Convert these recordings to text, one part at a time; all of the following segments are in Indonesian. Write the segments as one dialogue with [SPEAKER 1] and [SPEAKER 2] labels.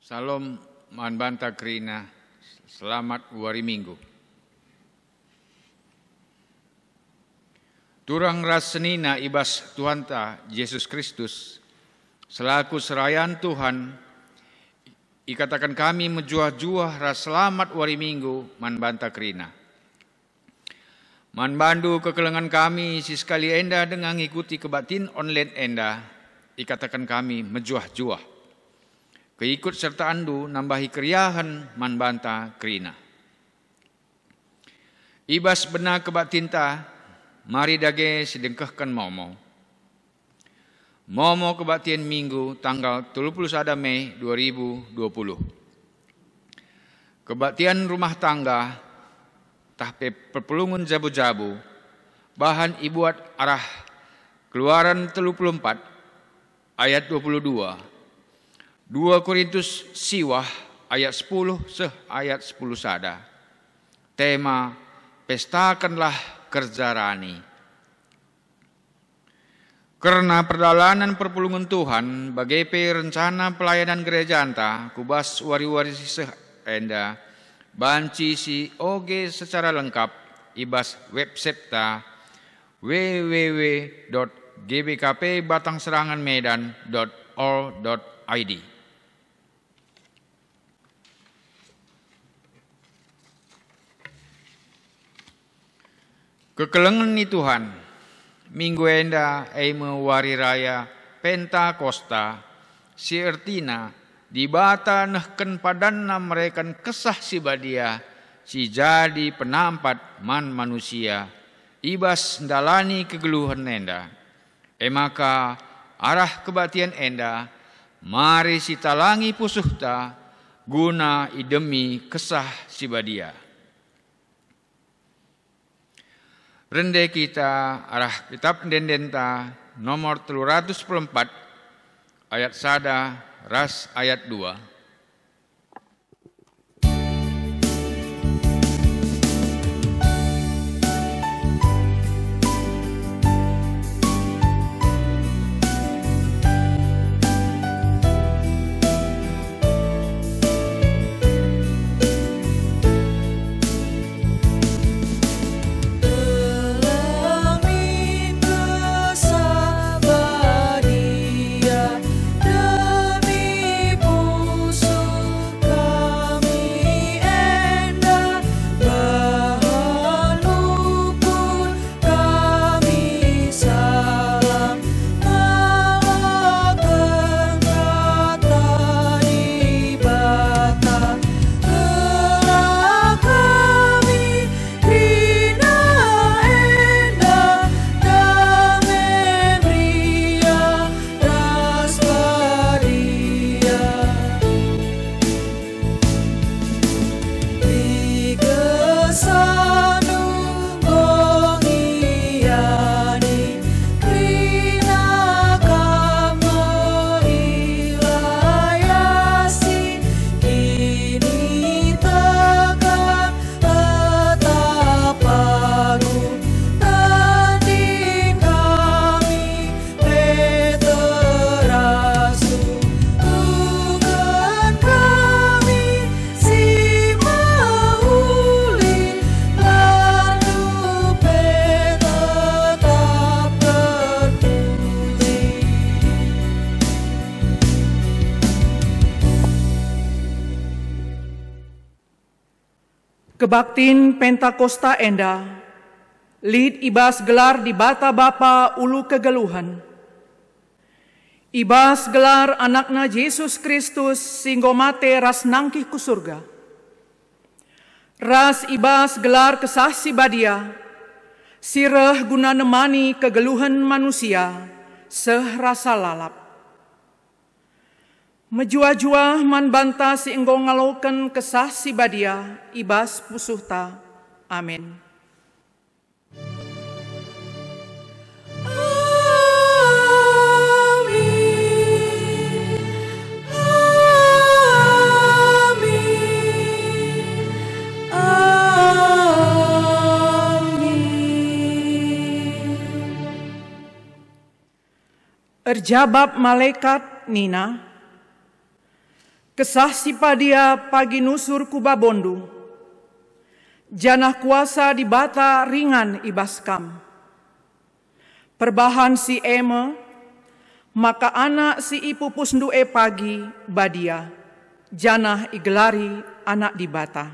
[SPEAKER 1] Salam manbanta krina, selamat wari minggu. Turang ras senina ibas Tuhanta Yesus Kristus, selaku serayaan Tuhan, ikatakan kami menjuah-juah ras selamat wari minggu manbanta krina. Manbandu kekelengan kami siskali enda dengan ngikuti kebatin online enda, ikatakan kami menjuah-juah. Keikut serta andu nambahi keriahan manbanta krina. Ibas benar kebatinta, mari dage sedengkahkan momo. Momo kebatian minggu tanggal 31 Mei 2020. Kebatian rumah tangga, tahpe perpulungan jabu-jabu, bahan ibuat arah Keluaran 34 ayat 22. 2 Korintus siwah ayat 10 ayat 10 sada. Tema, pestakanlah kerja rani. Karena perjalanan perpulungan Tuhan, bagai rencana pelayanan gereja anta, kubas wari-wari siseh enda, banci si oge secara lengkap, ibas website ta www.gbkpbatangseranganmedan.or.id. Kekelengan ni Tuhan, minggu enda eime wari raya Pentakosta, si ertina di bata nehken padanna merekan kesah si badia, si jadi penampat man manusia, ibas ndalani kegeluhan enda. Maka arah kebatian enda, mari si talangi pusuhta, guna idemi kesah si badia. Rende kita arah kitab dendenta nomor 304 ayat sada ras ayat 2.
[SPEAKER 2] Kebaktin Pentakosta enda, lid ibas gelar di bata bapa ulu kegeluhan. Ibas gelar anakna Yesus Kristus singgo mate ras nangkih ku surga. Ras ibas gelar kesah si badia, sireh guna nemani kegeluhan manusia, seh rasa lalap. Menjua-jua manbanta si enggo ngaloken kesah si badia, ibas pusuhta. Amin. Erjabab malaikat Nina, Kesah sipadia pagi nusur kubabondu, janah kuasa di bata ringan ibaskam. Perbahan si eme, maka anak si ipupus ndue pagi badia, janah igelari anak di bata.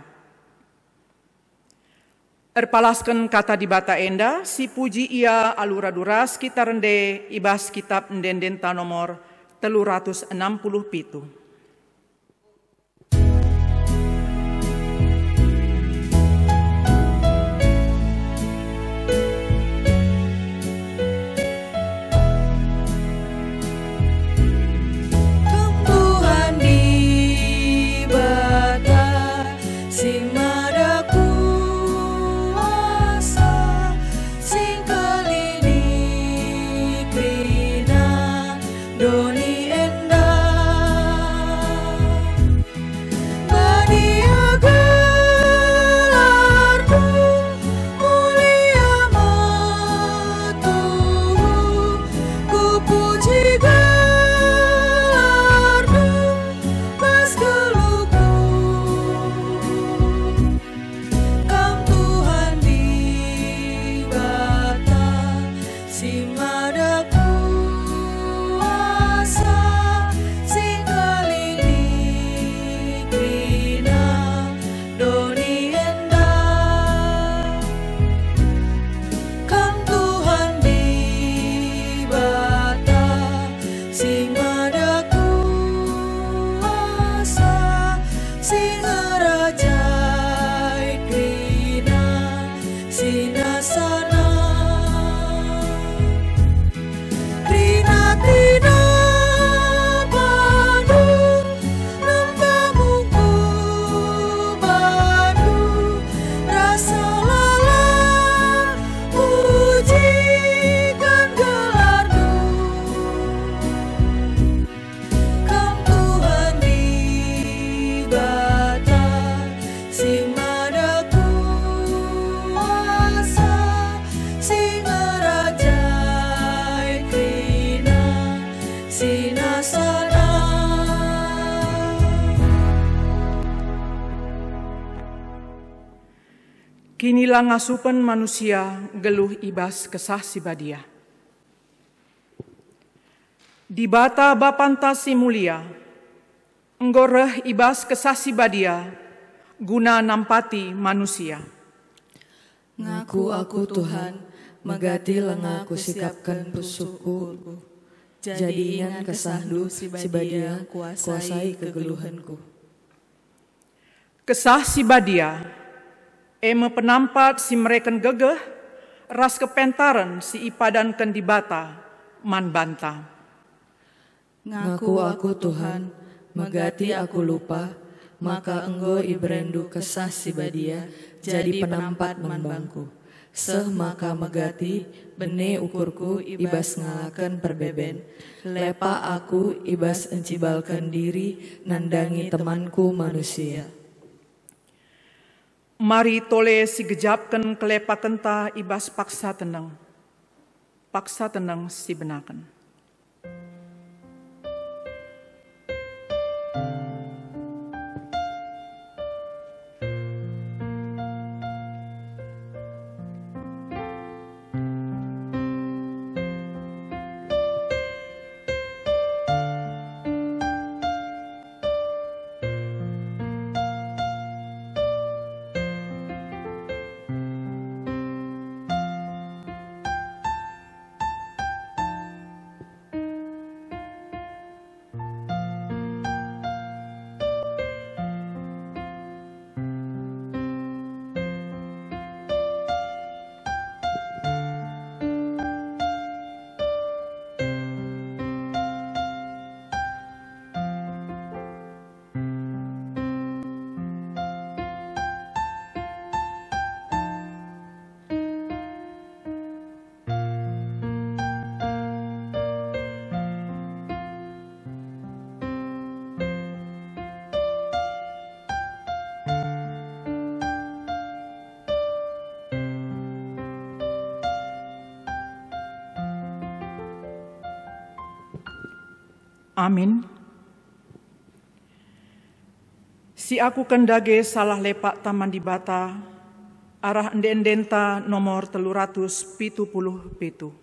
[SPEAKER 2] Erpalaskan kata di bata enda, si puji ia alura duras kita rende ibas kitab ndendenta nomor 367. Kinilah ngasupen manusia geluh ibas kesah sibadia. Di bata bapanta si mulia, enggoreh ibas kesah sibadia, guna nampati manusia.
[SPEAKER 3] Ngaku aku Tuhan, megati lengaku sikapkan pusuku, jadi ingan kesahdu sibadia kuasai kegeluhanku.
[SPEAKER 2] Kesah sibadia, eme penampat si mereken gegeh, ras kepentaran si ipadankan di bata, man banta.
[SPEAKER 3] Ngaku aku Tuhan, megati aku lupa, maka enggo ibrendu kesah si badia, jadi penampat man bangku. Seh maka megati, bene ukurku ibas ngalakan perbeben, lepa aku ibas encibalkan diri, nandangi temanku manusia.
[SPEAKER 2] Mari tole si gejapkan kelepa kenta ibas paksa tenang si benakan. Amin. Si aku kendage salah lepak taman di bata, arah enden-denta nomor 377.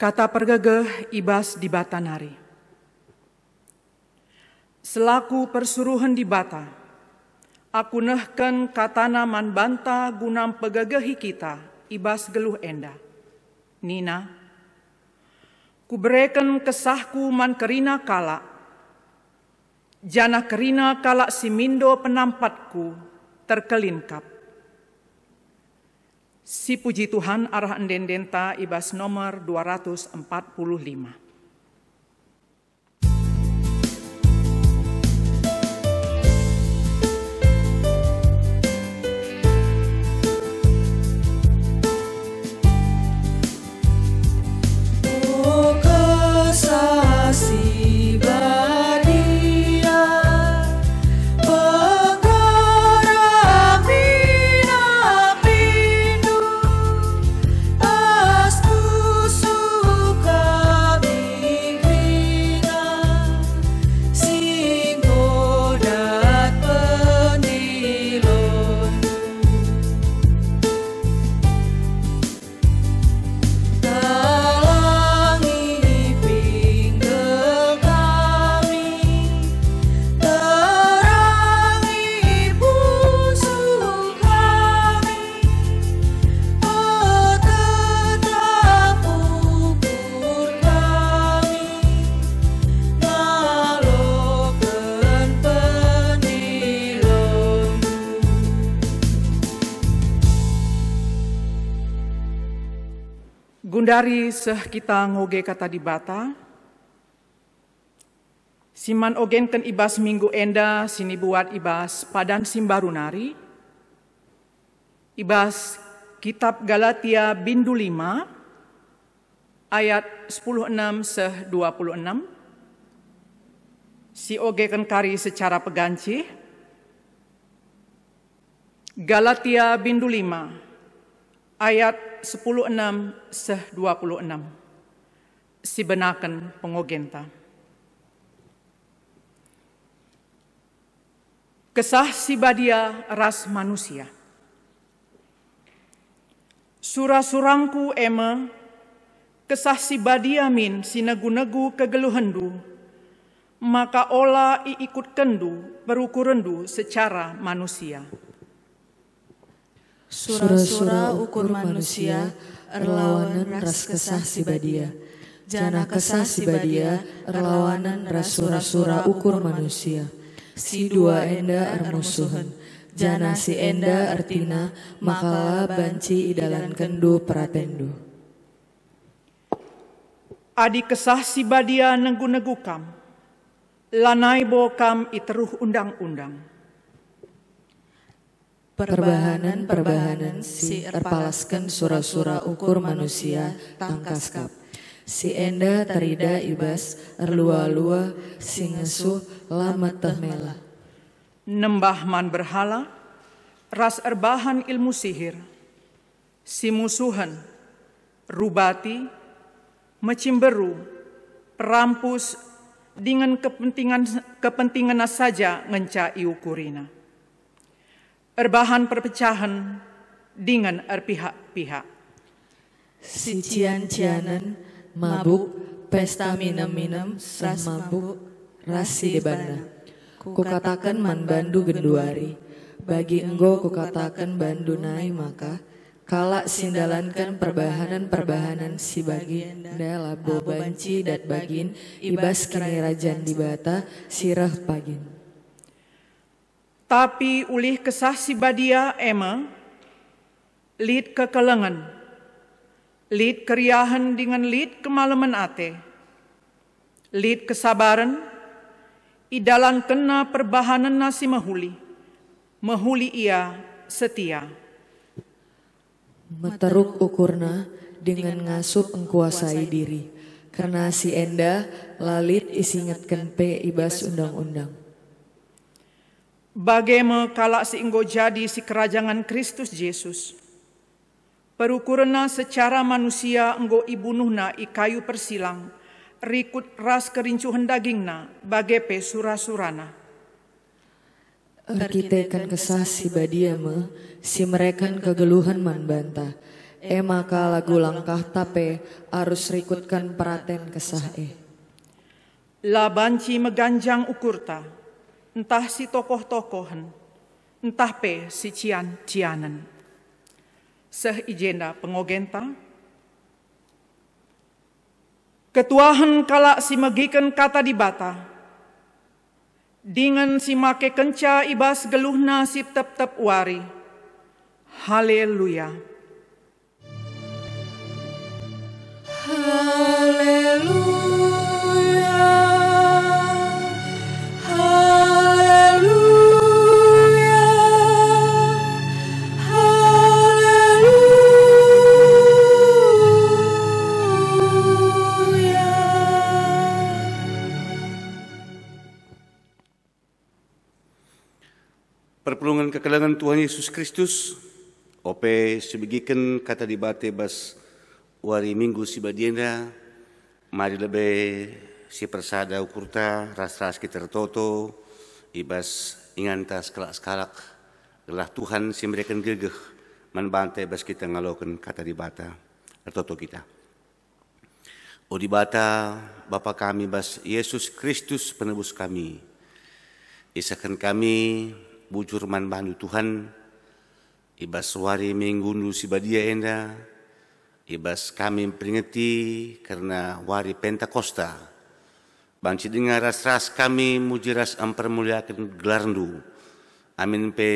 [SPEAKER 2] Kata pergegeh ibas di bata nari. Selaku persuruhan di bata, aku nehken katana man banta gunam pegegehi kita ibas geluh enda. Nina, kubereken kesahku man kerina kala, jana kerina kala simindo penampatku terkelingkap. Si puji Tuhan arah enden-denta ibas nomor 245.
[SPEAKER 3] Asku suka
[SPEAKER 2] Gundari seh kita ngoge kata di bata, siman ogenken ibas minggu enda sini buat ibas padan simbaru nari, ibas kitab Galatia bindu 5 ayat 16 seh 26, si ogekan kari secara peganci, Galatia bindu 5 ayat 16 seh 26, si benaken pengogenta. Kesah si badia ras manusia. Surah-surangku ema, kesah si badia min sinegu-negu kegeluhendu, maka ola ikut kendu berukurendu secara manusia.
[SPEAKER 3] Sura-sura ukur manusia, erlawanan ras kesah si badia. Jana kesah si badia, erlawanan ras sura-sura ukur manusia. Si dua enda ermusuhan, jana si enda artina, makala banci idalan kendu peratendu.
[SPEAKER 2] Adi kesah si badia negu-negu kam, lanai bo kam iteruh undang-undang.
[SPEAKER 3] Perbahanan si erpalaskan sura-sura ukur manusia tangkaskap. Si enda tarida ibas erlua-lua si ngesuh lama tehmela.
[SPEAKER 2] Nembah man berhala, ras erbahan ilmu sihir, si musuhan, rubati, mecimberu, perampus, dengan kepentingan saja ngenca iukurina. Erbahan perpecahan dengan erpihak-pihak.
[SPEAKER 3] Si cian-cianan, mabuk, pesta minum-minum, ras mabuk, rasi debana. Kukatakan man bandu genduari, bagi enggo kukatakan bandu nai maka, kala sindalankan perbahanan-perbahanan si bagi, anda labo banci dat bagin, ibas kini rajan di bata, sirah pagin.
[SPEAKER 2] Tapi ulih kesah si badia ema, lid kekelengan, lid keriahan dengan lid kemalaman ate, lid kesabaran, idalan kena perbahanan nasi mahuli ia setia.
[SPEAKER 3] Meteruk ukurna dengan ngasup engkuasai diri, karena si enda lalit isingatkan pe ibas undang-undang.
[SPEAKER 2] Bagaimana kala si enggo jadi si kerajaan Kristus Yesus, perukurna secara manusia enggo ibunuhna i kayu persilang, rikut ras kerincuhan dagingna, bagepe sura-surana.
[SPEAKER 3] Erkitekan kesah si badia me, si merekan kegeluhan man bantah, maka lagu langkah tape arus rikutkan peraten kesah
[SPEAKER 2] La banci meganjang ukurta, entah si tokoh-tokohan, entah pe si cian-cianan. Seh ijenda pengogenta, ketuahan kala si megiken kata di bata, dengan si make kenca ibas geluhna si tep-tep wari. Haleluya.
[SPEAKER 3] Haleluya.
[SPEAKER 4] Perpulungan kekelangan Tuhan Yesus Kristus, ope sebegikan kata dibate bas wari minggu si badienda, mari lebe si persada ukurta, ras-ras kita toto, ibas ingantas kelak-kelak, gelah Tuhan si mereka gegeh, manbante bas kita ngalokan kata dibata, toto kita. O dibata Bapa kami bas Yesus Kristus penebus kami, isakan kami bujur man bandu Tuhan, ibas wari minggu si badia enda, ibas kami peringati karena wari Pentakosta, banci dengar ras-ras kami mujiras ampermuliakan gelarndu, amin pe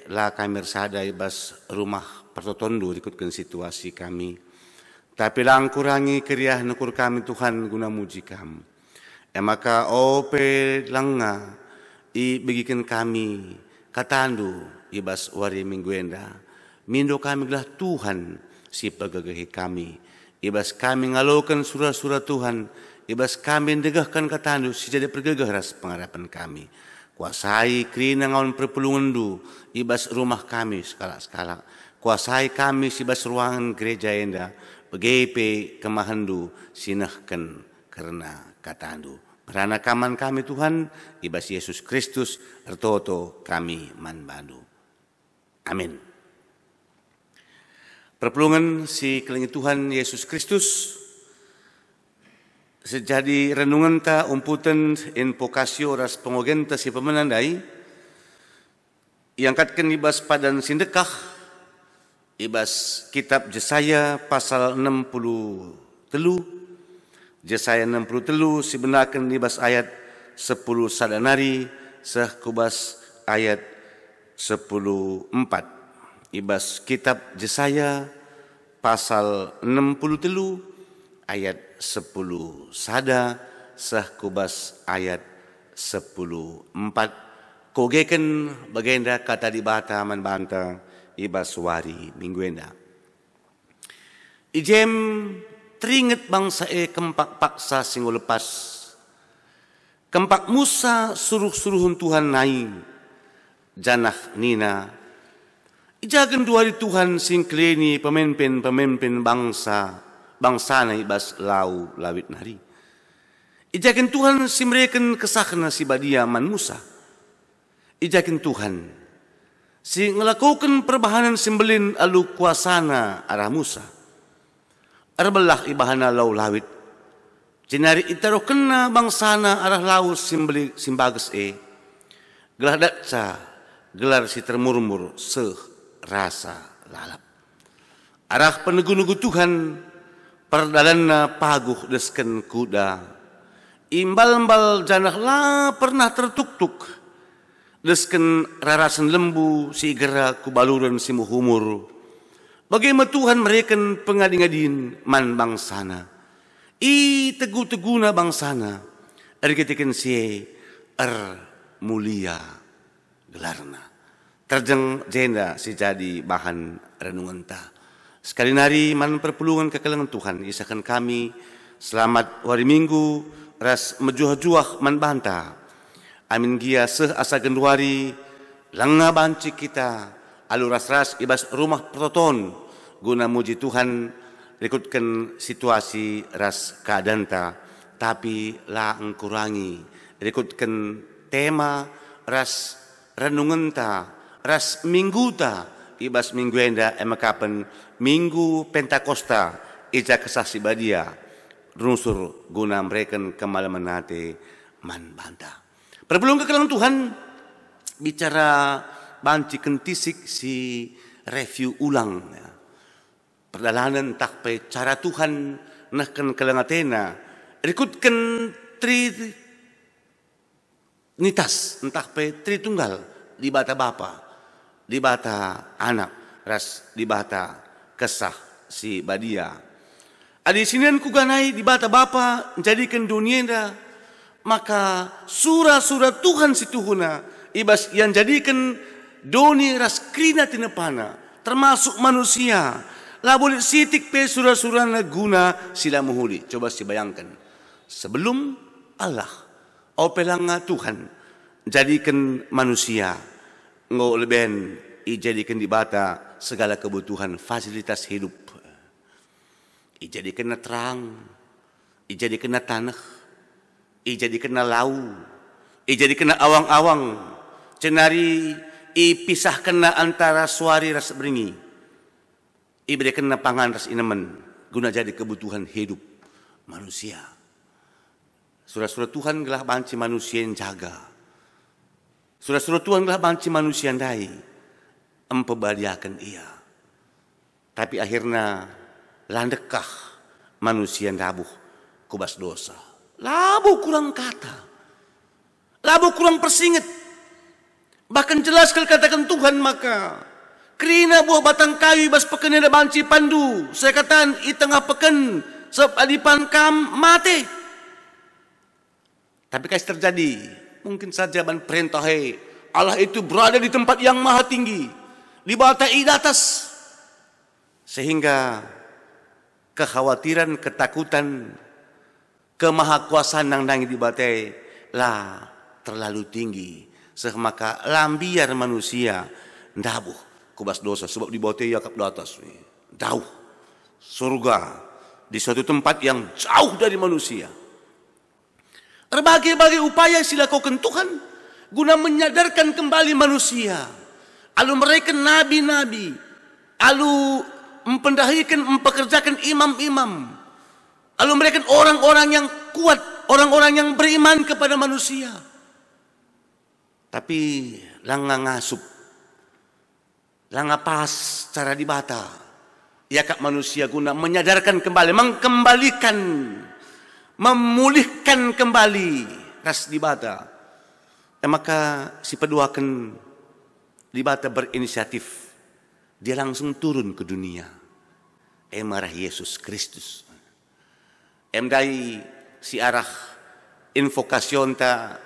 [SPEAKER 4] la kami sada ibas rumah pertotondu ikutkan situasi kami, Tapi lang kurangi keriah nukur kami Tuhan guna muji kamu. Maka ope langa bagikan kami katandu ibas wari minggu enda. Mindo kami gelah Tuhan si pegagahi kami. Ibas kami ngalokan surah-surah Tuhan. Ibas kami degahkan katandu si jadi pergagah ras pengharapan kami. Kuasai krina ngawan perpulungan du ibas rumah kami skala-skala. Kuasai kami si ibas ruangan gereja enda. Begepe kemahandu sinahkan karena katandu. Karena kaman kami Tuhan ibas Yesus Kristus ertoto kami manbandu. Amin. Perpulungan si kelingi Tuhan Yesus Kristus sejadi renungan ta umputan invokasio ras pengogenta si pemenandai iangkatkan ibas padan sindekah ibas kitab Yesaya pasal 63 Yesaya 63 sebenarkan ibas ayat 10 sadanari sah kubas ayat 10:4 ibas kitab Yesaya pasal 63 ayat 10 sada sah kubas ayat 10:4 kogeken bagenda kata di bata manbanta ibas wari mingguenda. Ijem teringat bangsa kempak paksa singgo lepas. Kempak Musa suruh-suruhun Tuhan naik. Janah nina. Ijagan duari Tuhan sing kleni pemimpin bangsa na ibas lau lawit nari. Ijagan Tuhan si mereken kesahna si badia man Musa. Ijagan Tuhan si ngelakukan perbahanan sembelin alu kuasana arah Musa. Arbelah ibahana lau lawit. Jenari itaro kena bangsana arah lau simbages Gelah datsa, gelar si termurmur rasa lalap. Arah penugu-nugu Tuhan, perdalanna paguh desken kuda. Imbal-imbal janah lah pernah tertuk-tuk. Desken rarasan lembu si gera kubaluran si muhumur. Bagaimana Tuhan mereken pengading-adin man bangsana. Tegu-teguna bangsana. Erketikan si mulia gelarna. Terjeng jenda si jadi bahan renungan ta. Sekali nari man perpulungan kekelangan Tuhan. Isakan kami selamat hari Minggu ras mejuah-juah man banta. Amin gia seh asa genduari langa banci kita. Alu ras-ras ibas rumah proton guna muji Tuhan rekutkan situasi ras kadanta tapi la ngkurangi rekutkan tema ras renungenta ras mingguta ibas minggu enda emakapan minggu Pentakosta ija kesah sibadia runsur guna mereken kemalaman nate man banta. Perbelum kekelangan Tuhan bicara banci kentisik si review ulang ya. Perjalanan tak pe cara Tuhan nahkan kelangatena rekutkan trinitas entah pe tritunggal di bata bapa di bata anak ras di bata kesah si badia adi sinian kuganai di bata bapa jadikan dunia maka surah-surah Tuhan si Tuhuna ibas yang jadikan doni ras krina tinepana termasuk manusia lah boleh sitik pe surah-surah na guna sila muhuli. Coba si bayangkan sebelum Allah opelanga Tuhan jadikan manusia ngo leben ijadikan di bata segala kebutuhan fasilitas hidup ijadikan na terang ijadikan na tanah ijadikan na lau ijadikan na awang-awang cenari ipisahkan na antara suari ras beringi iberikan na pangan ras inaman guna jadi kebutuhan hidup manusia. Surah-surah Tuhan gelah banci manusia yang jaga. Surah-surah Tuhan gelah banci manusia yang dai empebadiakan ia. Tapi akhirnya landekah manusia yang dabuh kubas dosa. Labuh kurang kata. Labuh kurang persinget. Bahkan jelas kalau katakan Tuhan maka Kerina buah batang kayu bas peken ada banci pandu. Saya katakan i tengah peken sebab adipan kam mati. Tapi kasih terjadi, mungkin saja ban perintah Allah itu berada di tempat yang maha tinggi, di batai di atas, sehingga kekhawatiran, ketakutan, kemahakuasaan nang nangi di batai lah terlalu tinggi, semaka lambiar manusia ndabuh kubas dosa sebab di batai yakap di atas, jauh surga di suatu tempat yang jauh dari manusia. Berbagai-bagai upaya silakukan Tuhan guna menyadarkan kembali manusia. Lalu mereka nabi-nabi, lalu mempekerjakan imam-imam, lalu mereka orang-orang yang kuat, orang-orang yang beriman kepada manusia. Tapi langga ngasup, langga pas cara dibata, ya kak manusia guna menyadarkan kembali, mengkembalikan, memulihkan kembali ras dibata. Maka si peduakan dibata berinisiatif, dia langsung turun ke dunia. Marah Yesus Kristus. Dari si arah invokasion ta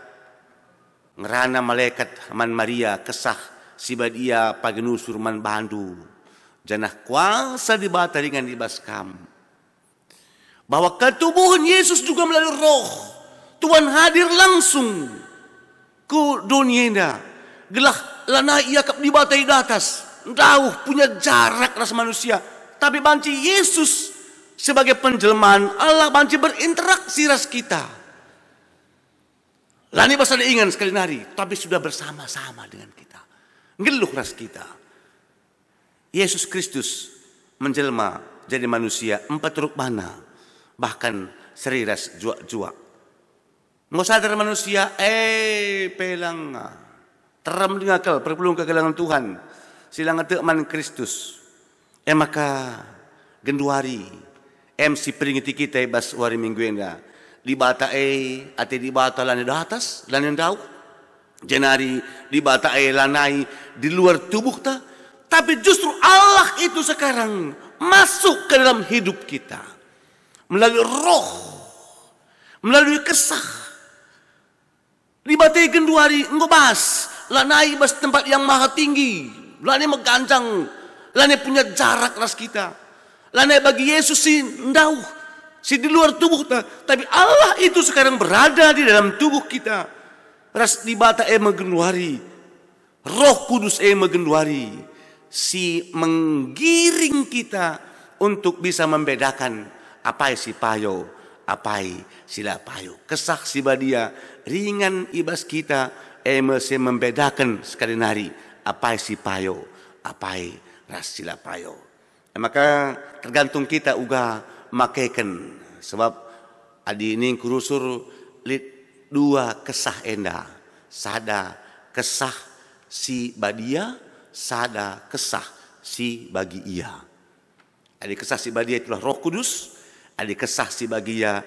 [SPEAKER 4] ngerana malaikat man Maria kesah si badia pagenusur man bandu. Janah kuasa dibata dengan dibaskam. Bahwa ketubuhan Yesus juga melalui roh. Tuhan hadir langsung ke dunia ini. Gelah lana ia kap di batai di atas. Jauh punya jarak ras manusia. Tapi banci Yesus sebagai penjelmaan Allah banci berinteraksi ras kita. Lani pasal ingat sekali nari. Tapi sudah bersama-sama dengan kita. Ngeluh ras kita. Yesus Kristus menjelma jadi manusia 4 rukmana. Bahkan seriras juak-juak. Mau sadar manusia, pelang. Teram dengan akal, perpelung kegelangan Tuhan. Silang teman Kristus. Maka genduari. Si peringati kita bas wari minggu enda. Di bata ati di bata lani di atas, lani jauh. Jenari di bata lanai di luar tubuh ta. Tapi justru Allah itu sekarang masuk ke dalam hidup kita. Melalui roh, melalui kesah. Di batai genduari ngobas, lanai bas tempat yang maha tinggi, lanai meganjang, lanai punya jarak ras kita, lanai bagi Yesus si ndauh, si di luar tubuh kita, tapi Allah itu sekarang berada di dalam tubuh kita. Ras di batai megenduari, Roh Kudus megenduari, si menggiring kita untuk bisa membedakan apai si payo, apai sila payo. Kesah si badia ringan ibas kita mesti membedakan sekali nari apai si payo, apai ras sila payo. Maka tergantung kita uga makaikan sebab adi ini kurusur lit 2 kesah enda. Sada kesah si badia, sada kesah si bagi ia. Adi kesah si badia itulah Roh Kudus. Ada kesah si bagia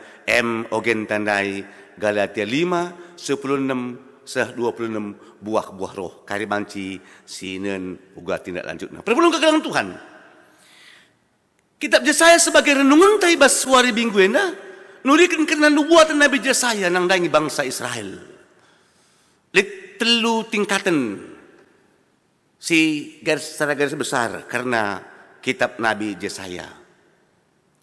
[SPEAKER 4] ogen tandai Galatia 5, 10, 6, 26 buah-buah roh. Kari banci sinen uga tindak lanjut. Perpulung kegelangan Tuhan. Kitab Yesaya sebagai renungan tai bas wari minggu ena nurikan kena nubuatan Nabi Yesaya nang dangi bangsa Israel. Lit 3 tingkatan si secara garis besar karena kitab Nabi Yesaya.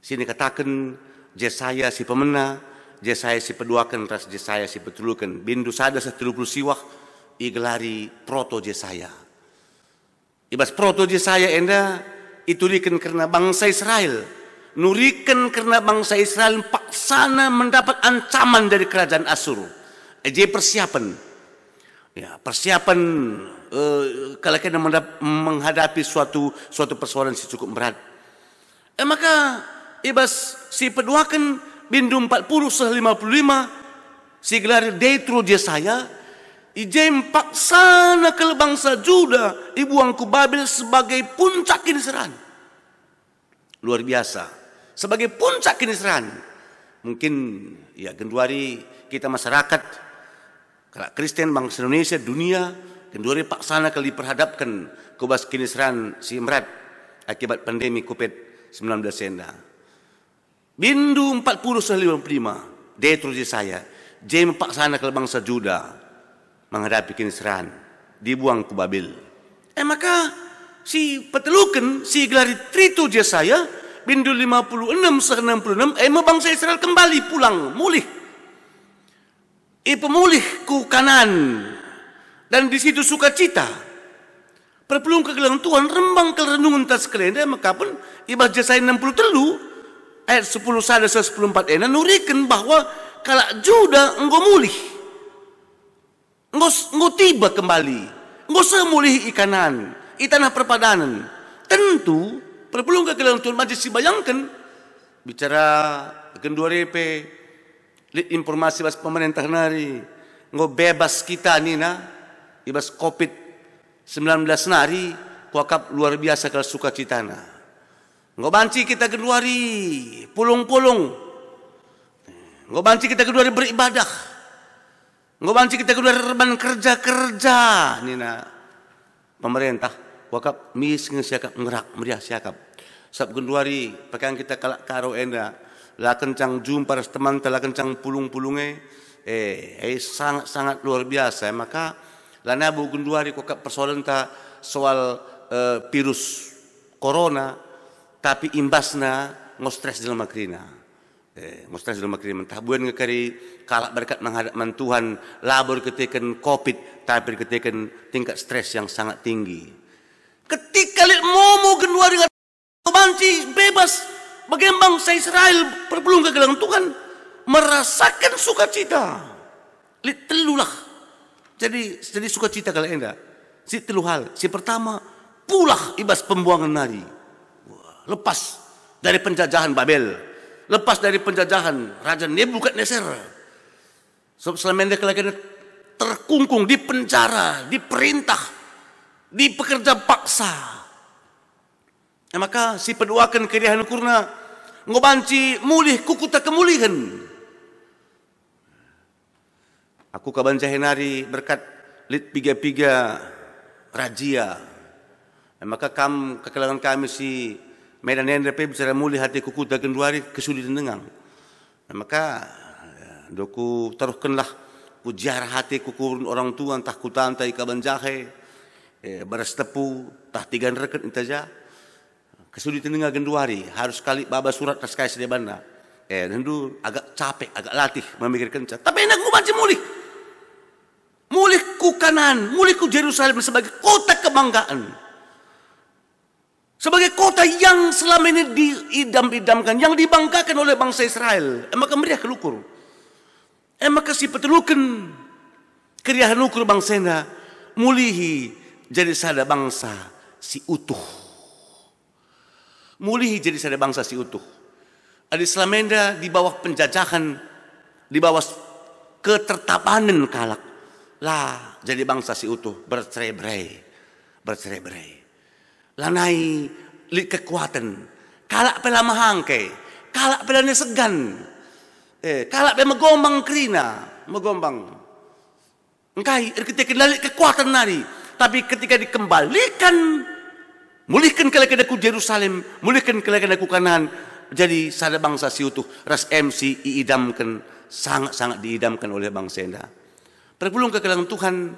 [SPEAKER 4] Sini katakan Yesaya si pemena, Yesaya si peduakan, ras Yesaya si petulukan. Bindu sada 30 siwah igelari proto Yesaya. Ibas proto Yesaya enda itulikan karena bangsa Israel. Nurikan karena bangsa Israel paksana mendapat ancaman dari kerajaan Asur. Jadi persiapan. Ya, persiapan kalau kita menghadapi suatu persoalan si cukup berat. Maka ibas si peduakan bindu 40-55 si gelar Detro Yesaya ijem paksana ke bangsa Juda dibuang ke Babel sebagai puncak kiniseran. Luar biasa. Sebagai puncak kiniseran. Mungkin ya genduari kita masyarakat kalau Kristen bangsa Indonesia dunia Kenduri paksana kali perhadapkan kubas kinisran si merat akibat pandemi COVID-19 enda. Bindu 40-55 dia terus saya. Dia mempaksana ke bangsa Juda menghadapi kinisran. Dibuang ke Babil. Maka si petelukan si gelari tritu je saya bindu 56-66 bangsa Israel kembali pulang mulih. Pemulih ku kanan dan di situ sukacita. Perpelung kegelang Tuhan rembang ke renungan tas kelenda maka pun ibad Yesaya 63 ayat 10 sada 14 nurikan bahwa kalau Juda enggo mulih. Enggo tiba kembali. Enggo semulih ikanan, tanah perpadanan. Tentu perpelung kegelang Tuhan majlis bayangkan bicara kedua repe informasi bas pemerintah nari ngo bebas kita nina ibas COVID-19 nari kuakap luar biasa kalau sukacitana ngo banci kita keduari pulung-pulung ngo banci kita keduari beribadah ngo banci kita keduari reban kerja-kerja nina pemerintah kuakap mis ngesiakap ngerak meriah siakap sab keduari pekan kita kalak karo enda lah kencang jumpa teman telah kencang pulung-pulunge sangat-sangat luar biasa maka lana bu gunduari kok persoalan ta soal virus corona tapi imbasna ngostres dalam makrina ngostres dalam makrina mentah buan ngekari kalak berkat menghadap Tuhan labor ketikan covid tapi ketikan tingkat stres yang sangat tinggi ketika lihat momo gunduari banci bebas bagaimana bangsa Israel perpelung kegelang Tuhan merasakan sukacita. Telulah. Jadi sukacita kalau enggak. Si telu hal. Si pertama pulah ibas pembuangan nari. Lepas dari penjajahan Babel. Lepas dari penjajahan Raja Nebukadnezar. Selama ini kalau terkungkung di penjara, diperintah, dipekerja paksa. Maka si peduakan keriahan kurna ngobanci mulih kukuta kemulihan. Aku kabancahin hari berkat lit piga-piga rajia. Maka kekelangan kami si Medan NDP bicara mulih hati kukuta kenduari kesulitan dengang. Maka doku taruhkanlah pujiara hati kukurun orang tua entah kutantai kabanjahe beras tepu tah tiga reket intaja. Kesulitan dengan genduari harus kali baba surat taskai sedebana. Hendu agak capek, agak latih memikirkan. Tapi enak ku baca mulih. Mulih ku kanan, mulih ku Yerusalem sebagai kota kebanggaan. Sebagai kota yang selama ini diidam-idamkan, yang dibanggakan oleh bangsa Israel. Maka meriah kelukur. Maka si petelukan keriahan ukur bangsana mulihi jadi sada bangsa si utuh. Mulih jadi sada bangsa si utuh. Adi selamenda di bawah penjajahan, di bawah ketertapanan kalak. Lah jadi bangsa si utuh bercerai-berai. Lanai li kekuatan. Kalak pela mahangke, kalak pela segan. Kalak pela megombang krina, megombang. Engkai ketika lalik kekuatan nari, tapi ketika dikembalikan mulihkan kelekadaku Yerusalem, mulihkan kelekadaku kanan, jadi sada bangsa si utuh. Ras MC diidamkan, sangat-sangat diidamkan oleh bangsa enda. Perpulung kekelangan Tuhan,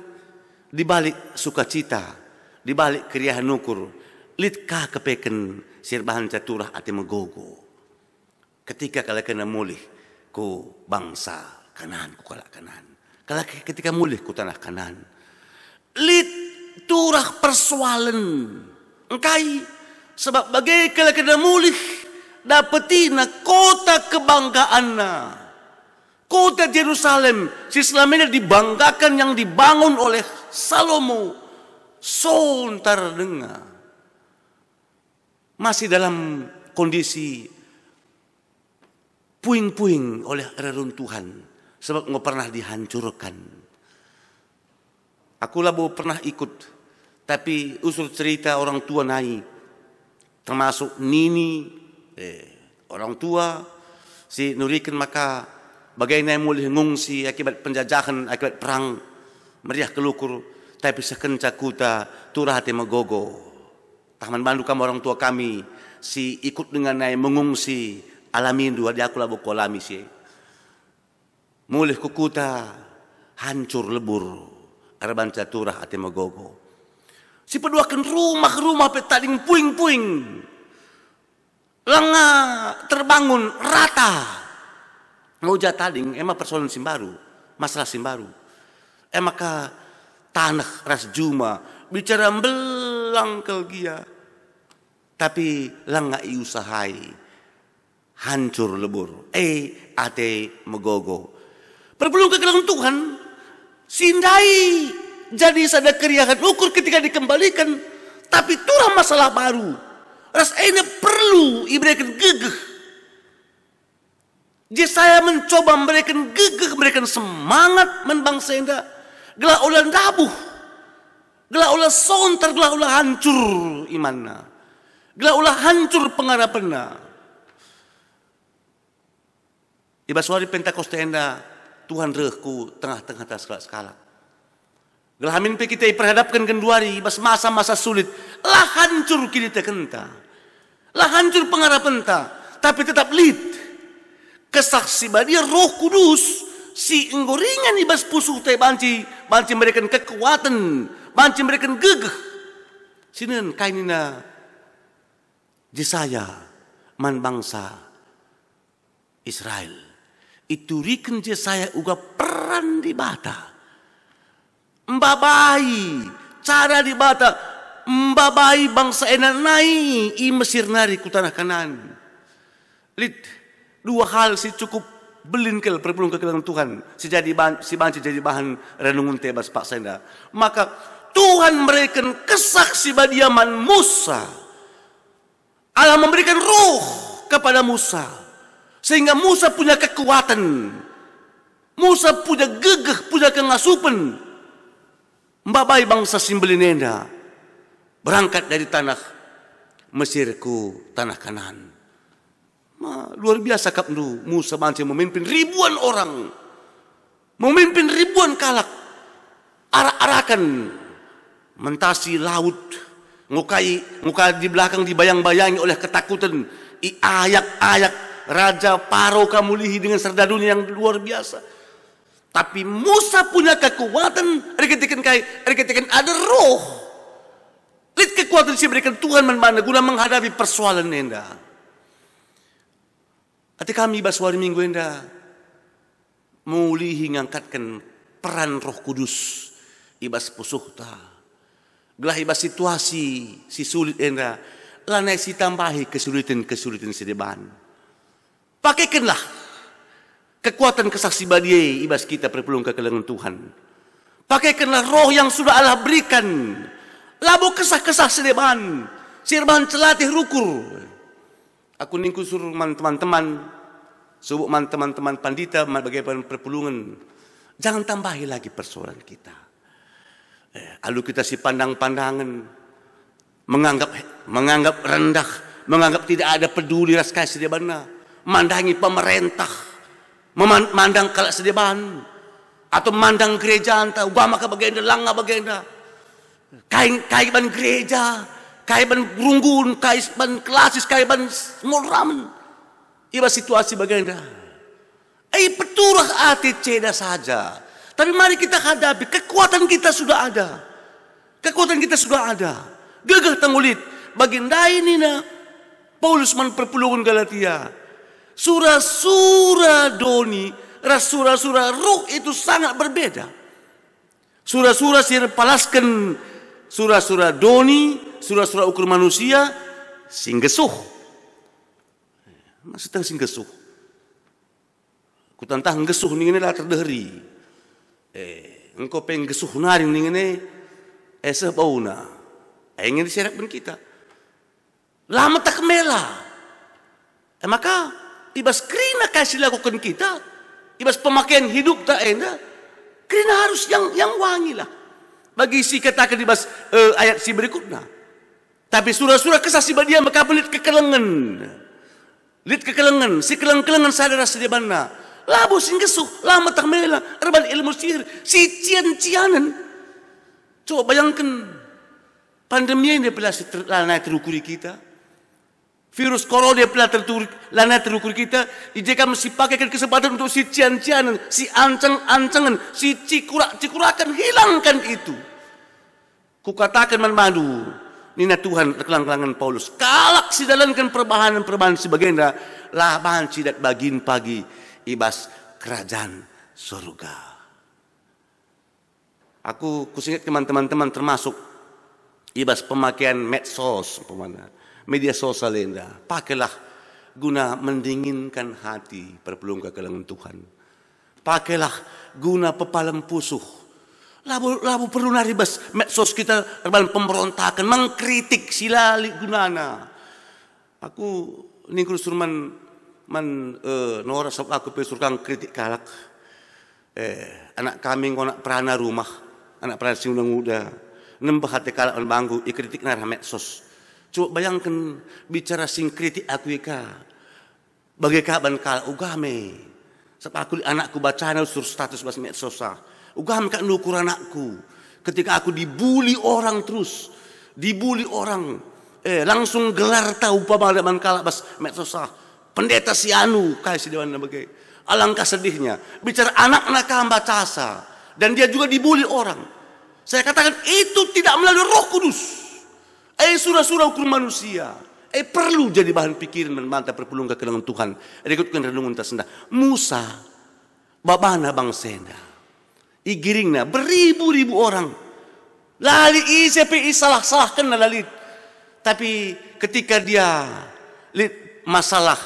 [SPEAKER 4] dibalik sukacita, dibalik keriahan nukur, litkah kepeken sirbahan caturah ati megogo. Ketika kalekana mulih ku bangsa kanan, ku kalak kanan. Ketika mulih ku tanah kanan, lit turah persoalan. Engkai sebab bagai kala mulih dapetina kota kebanggaan kota Yerusalem si selama ini dibanggakan yang dibangun oleh Salomo sontar dengar masih dalam kondisi puing-puing oleh reruntuhan sebab nggak pernah dihancurkan. Aku labu pernah ikut. Tapi usul cerita orang tua naik, termasuk nini, orang tua, si nurikan maka bagaimana mulih ngungsi akibat penjajahan, akibat perang, meriah kelukur. tapi sekenca kuta turah hati megogo. Taman bandu kami orang tua kami si ikut dengan naik mengungsi alamin dua di aku labu kolami si. Mulih kukuta hancur lebur arban turah hati megogo. Si peduakan rumah petading puing-puing. Lenga terbangun rata. Ngoja tading emang persoalan Simbaru, masalah Simbaru. Maka tanah ras juma bicara belang kelgia. Tapi lenga iusahai hancur lebur. Ate megogo. Berbelum ke dalam Tuhan, sindai jadi sada keriakan ukur ketika dikembalikan, tapi turah masalah baru. Ras ini perlu diberikan gegeh. Jadi saya mencoba memberikan gegeh, memberikan semangat membangsa enda. Gelah ulah dabuh, gelah ulah sontar, gelah ulah hancur imanna, gelah ulah hancur pengharapanna. Ibas wari Pentakosta enda Tuhan rehku tengah-tengah skala. Gelah mimpi kita diperhadapkan kenduari bas masa-masa sulit. Lah hancur kini tekenta. Lah hancur pengharapan ta. Tapi tetap lid. Kesaksi badia Roh Kudus si enggoringan ibas pusuh teh banci memberikan kekuatan, banci memberikan gegeh. Sinen kainina Jesaya man bangsa Israel. Itu riken Jesaya uga peran di bata. Mbabai cara di bata, mbabai bangsa enanai i Mesir nari ku tanah Kanaan. Lid dua hal si cukup belinkel perbelum kekelangan Tuhan si banci jadi bahan renungun tebas Pak Senda. Maka Tuhan memberikan kesaksi badiaman Musa. Allah memberikan roh kepada Musa sehingga Musa punya kekuatan, Musa punya gegeh, punya kengasupan. Mbabai bangsa Simbelinenda berangkat dari tanah Mesir ku tanah Kanaan. Luar biasa kapnu Musa banci memimpin ribuan orang, memimpin ribuan kalak, arak-arakan mentasi laut, ngukai di belakang dibayang-bayangi oleh ketakutan, ayak-ayak Raja Paro kamulihi dengan serdadunya yang luar biasa. Tapi Musa punya kekuatan, reketikan ada roh. Lihat kekuatan si berikan Tuhan mana guna menghadapi persoalan enda. Hati kami baswari minggu enda mulihi ngangkatkan peran Roh Kudus ibas pusuhta. Gelah ibas situasi si sulit enda, lanai si tambahi kesulitan sedeban. Pakaikanlah kekuatan kesaksi badie ibas kita perpulung kekelangan Tuhan. Pakaikanlah roh yang sudah Allah berikan. Labu kesah-kesah sedeban. Sirban celatih rukur. Aku ningku suruh teman-teman. Subuk teman-teman pandita bagaimana perpulungan. Jangan tambahi lagi persoalan kita. Lalu kita si pandang-pandangan. Menganggap rendah. Menganggap tidak ada peduli raskai sedebana. Mandangi pemerintah. Memandang kalak sedeban atau memandang gereja anta ugama ka bagenda langa bagenda kaiban gereja kaiban runggun kaiban klasis kaiban small ramen iba situasi bagenda peturah ati ceda saja tapi mari kita hadapi kekuatan kita sudah ada gegeh tangulit bagenda ini na Paulus man perpulungan Galatia. Surah-surah doni, surah-surah ruh itu sangat berbeda. Surah-surah sirpalaskan, surah-surah doni, surah-surah ukur manusia, singgesuh. Maksudnya singgesuh. Kutantah ngesuh nih lah terdehri. Engkau pengen gesuh naring nih sebauna. Ingin diserapkan kita. Lama tak kemela. Maka ibas krina kasih lakukan kita, ibas pemakaian hidup tak enak, krina harus yang wangi lah. Bagi si katakan ibas ayat si berikutnya. Tapi surah-surah kesaksi badia maka belit kekelengan, si keleng-kelengan sadara sedebana. Labu singgesuh, lama tak mela, erban ilmu sihir, si cian-cianan. Coba bayangkan pandemi ini pernah lanai terukuri kita. Virus corona dia pernah lanai terukuri kita. Jika mesti pakai kesempatan untuk si cian-cianan, si ancang-ancangan, si cikurakan, hilangkan itu. Kukatakan madu, nina Tuhan kelang-kelangan Paulus. Kalak si dalankan perubahan sebagainya. Laban cidat bagin pagi ibas kerajaan surga. Aku kusingat teman-teman termasuk ibas pemakaian medsos, media sosial enda. Pakailah guna mendinginkan hati perpelung kekelangan Tuhan. Pakailah guna pepalang pusuh. Labu perlu naribas medsos kita terbang pemberontakan, mengkritik silali gunana. Aku ini kursuman nora sab aku pesurkan kritik kalak. Anak kami ngonak perana rumah, anak perana si undang muda, nembah hati kalak banggu, ikritik narah medsos. Coba bayangkan bicara sing kritik aku ika, bagai kaban kalak ugame. Sebab aku anakku bacaan sur status bas medsos ugame kak nukur anakku. Ketika aku dibuli orang terus, dibuli orang, langsung gelar tahu pemadaman kalak bas medsos pendeta si anu kai si dewan bagai. Alangkah sedihnya bicara anak-anak hamba casa dan dia juga dibuli orang. Saya katakan itu tidak melalui Roh Kudus. Surah-surah hukum manusia. Perlu jadi bahan pikiran dan bantah perpulung kekelangan Tuhan. Rekutkan renungan tersenda. Musa, babana bangsenda. Igiringna beribu-ribu orang. Lali ICPI salah-salahkan lalit. Tapi ketika dia masalah,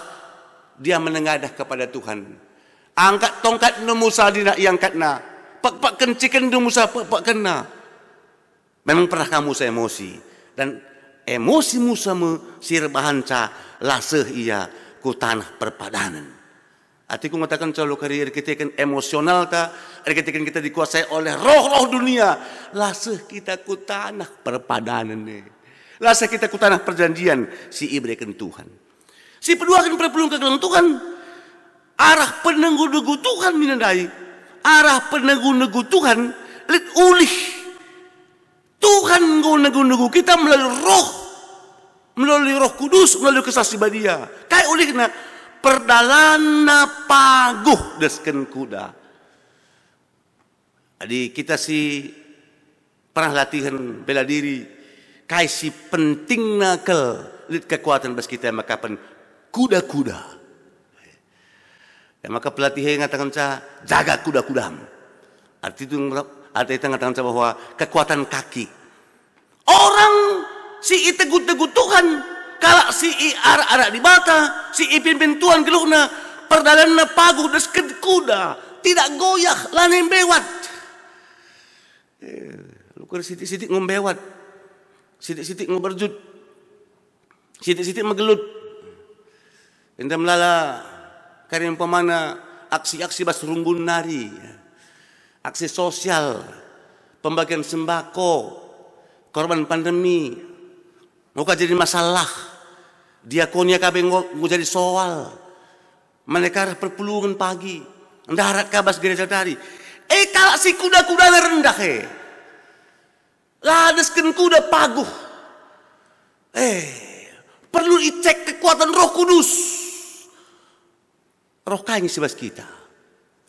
[SPEAKER 4] dia menengadah kepada Tuhan. Angkat tongkat nu Musa dina iangkatna. Pak kencikan nu Musa pak kena. Memang pernah kamu saya emosi dan emosi Musa sirbahan ca laseh ia ku tanah perpadanan. Artiku mengatakan kalau karir kita kan emosional ta, kita dikuasai oleh roh-roh dunia, laseh kita ku tanah perpadanan ni. Laseh kita ku tanah perjanjian si ibrekan Tuhan. Si kedua akan perpelung kekelangan Tuhan. Arah penenggu-nenggu Tuhan minandai. Arah penenggu-nenggu Tuhan lit ulih. Tuhan nenggu-nenggu kita melalui roh kudus, melalui kesaksian dia. Kayak ulih na perdalana paguh desken kuda. Jadi kita si pernah latihan bela diri. Kayak si penting nakal lit kekuatan bas kita makapan kuda-kuda. Ya, maka pelatih yang mengatakan jaga kuda-kudam. Arti itu mengatakan bahwa kekuatan kaki. Orang si tegut-tegut Tuhan, kalau si arak-arak di bata, si pimpin Tuhan gelukna, perdalanna paguh desken kuda, tidak goyah lanem bewat. Lu keur sitik-sitik ngombewat. Sitik-sitik ngoberjut. Sitik-sitik megelut. Ente melala karena pemana aksi-aksi bas runggun nari, aksi sosial, pembagian sembako, korban pandemi, mau jadi masalah, diakonia kabeh mau jadi soal, mereka perpulungan pagi, ndarat kabas gereja tari, kalau si kuda-kuda rendah ladesken kuda paguh, perlu dicek kekuatan Roh Kudus. Roh kai sibas kita.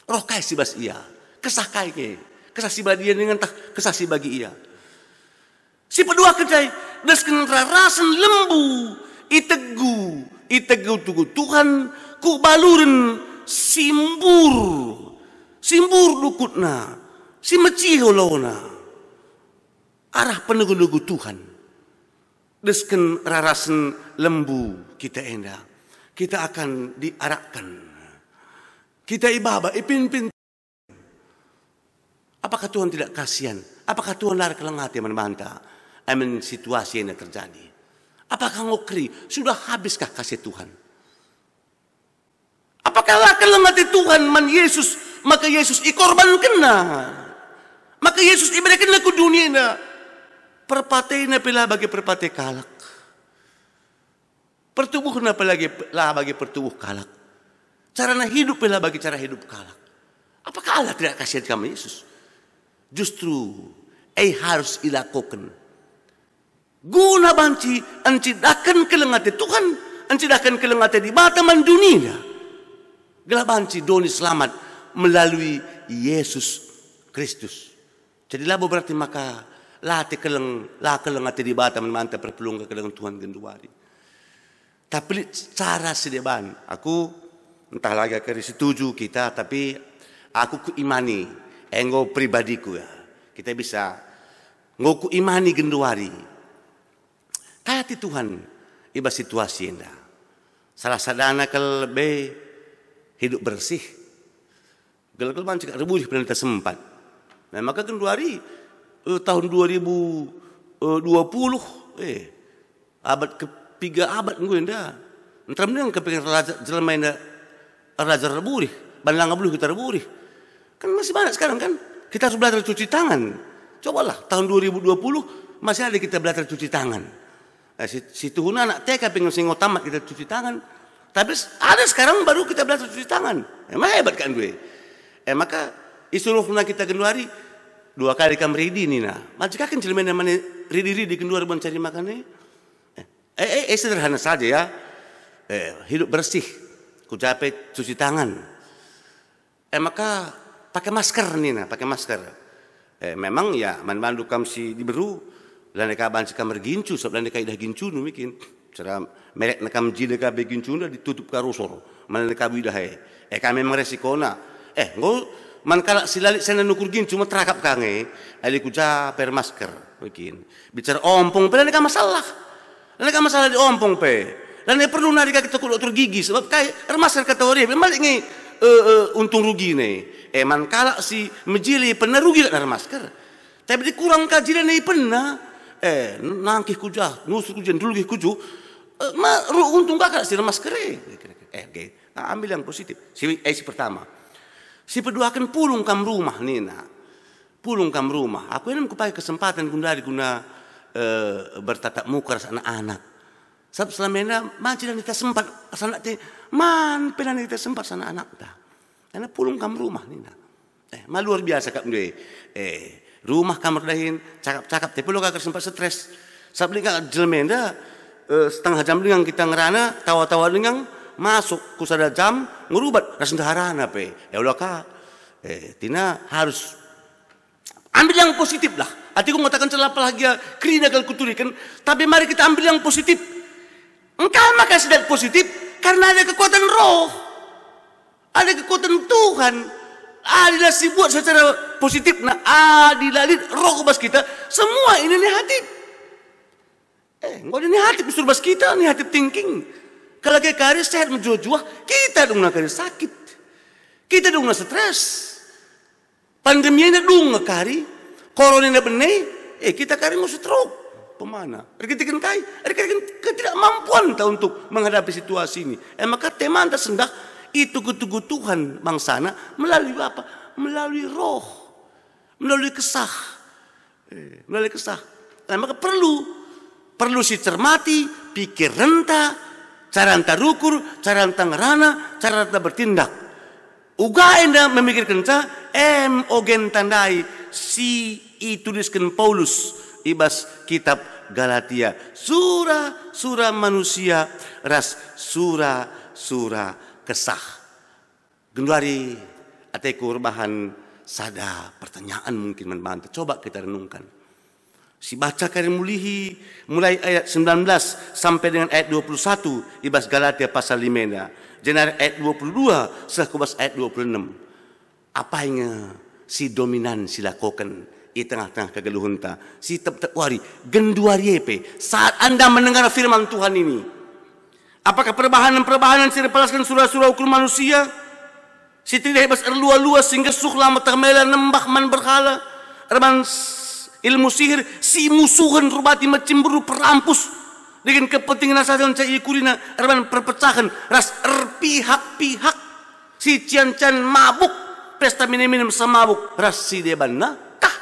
[SPEAKER 4] Roh kai sibas ia. Kesah kai ke. Kesah si badian dengan tak kesah si bagi ia. Si kedua kedai desken rasan lembu itegu tugu Tuhan ku baluren simbur dukutna si meciholona arah penegu-negu Tuhan desken rarasan lembu kita endah kita akan diarahkan. Kita ibadah, ipin-pin. Apakah Tuhan tidak kasihan? Apakah Tuhan lari kelang hati membantah? Situasi yang terjadi. Apakah ngokri? Sudah habiskah kasih Tuhan? Apakah lah kelang hati Tuhan man Yesus? Maka Yesus ikorban kena. Maka Yesus iberikan ke dunia na. Perpate na pila bagi perpate kalak. Pertubuh na pila bagi pertubuh kalak. Cara hidup pula bagi cara hidup kalak. Apakah Allah tidak kasihan kamu Yesus? Justru harus ilakokan. Guna banci ancidakan kelengate Tuhan, ancidakan kelengate di bataman dunia. Gela banci doni selamat melalui Yesus Kristus. Jadi labo berarti maka late kelengate di bataman manta perpelung ke keleng Tuhan genduari. Tapi cara sedeban, aku entah lagi kari setuju kita, tapi aku kuimani, enggo pribadiku ya. Kita bisa ngoku imani genduari. Kayak ti Tuhan, iba situasi enda. Salah sadana kalau lebih hidup bersih. Gelak cakap rebuh pernah kita sempat. Nah maka genduari tahun 2020, abad ke-3 abad gue enda. Entah menang kepengen raja jelma enda raja rebuh, bandang abluh kita rebuh. Kan masih banyak sekarang kan. Kita harus belajar cuci tangan. Cobalah tahun 2020 masih ada kita belajar cuci tangan. Nah, si Tuhan anak TK pengen singgo tamat kita cuci tangan. Tapi ada sekarang baru kita belajar cuci tangan. Emang hebat kan gue. Maka isuruh kita genduari 2 kali kam ridi nih nah. Macam kan jelma namanya ridi genduari mencari makannya. Sederhana saja ya. Hidup bersih. Kucapai cuci tangan. Maka pakai masker nih nah, pakai masker. Memang ya mandu kam si diberu lan kaban si kamar gincu sebab lan dah gincu nu mikin. Cara merek nakam jile ka be gincu ditutup ka rusor. Man ka bidah kami memang resikona. Ngol man kala silalik sana nukur gincu matrakap kange. Ali kuja per masker mikin. Bicara ompong pe lan ka masalah. Lan ka masalah di ompong pe. Lan perlu nari kita ku dokter gigi sebab kai masker kata ori balik ngi untung rugi nih. Man kala si mejili pernah rugi nak masker. Tapi dikurang kajian nih pernah. Nangkih kuja, nusuk kuja, dulu kuju. Untung kakak si masker. Nah, ambil yang positif. Si pertama. Si kedua akan pulung kam rumah nih nak. Pulung kam rumah. Aku ini pakai kesempatan guna bertatap muka anak-anak. Sebab selama ini macam kita sempat sana teh man pernah kita sempat sana anak dah. Karena pulung kam rumah ni nah. Luar biasa kak gue. Rumah kamar dahin cakap-cakap tapi lo kagak sempat stres. Sebab ni kak jelmenda setengah jam dengan kita ngerana tawa-tawa dengan masuk kusada jam ngerubat rasa harana pe. Ya udah kak. Tina harus ambil yang positif lah. Hatiku mengatakan celah bahagia kerina kalau kuturikan. Tapi mari kita ambil yang positif. Engkau maka sedang positif karena ada kekuatan roh. Ada kekuatan Tuhan. Adilah si buat secara positif. Nah adilah roh bas kita. Semua ini negatif. Enggak ada negatif justru bas kita. Negatif thinking. Kalau kita kari sehat menjual-jual. Kita dong nak kari sakit. Kita dong nak stres. Pandemi ini dong nak kari. Corona ini benar. Kita kari mau stroke. Pemana? Kita ketidakmampuan untuk menghadapi situasi ini. Maka teman tersendak. Itu ketuguhan bangsana melalui apa? Melalui roh. Melalui kesah. Melalui kesah. Maka perlu si cermati, pikir renta, cara enta rukur, cara enta ngerana, cara enta bertindak. Uga enda memikirkan ogen tandai si ituliskan Paulus ibas kitab Galatia. Surah manusia ras surah kesah. Genduari ateku rebahan sada pertanyaan mungkin membantu. Coba kita renungkan. Si baca karim mulihi mulai ayat 19 sampai dengan ayat 21 ibas Galatia pasal 5. Jenar ayat 22 sekubas ayat 26. Apa yang si dominan silakokan di tengah-tengah kegeluhunta. Si tetap wari genduari saat Anda mendengar firman Tuhan ini. Apakah perubahan-perubahan yang dipalaskan surah-surah hukum manusia? Si tidak hebas erlua-lua sehingga suhlah matamela nembak man berhala. Erman ilmu sihir si musuhan rubati macimburu perampus. Dengan kepentingan asal yang cai kurina erman perpecahan ras pihak-pihak. Si cian-cian mabuk pesta minum-minum semabuk ras si deban kah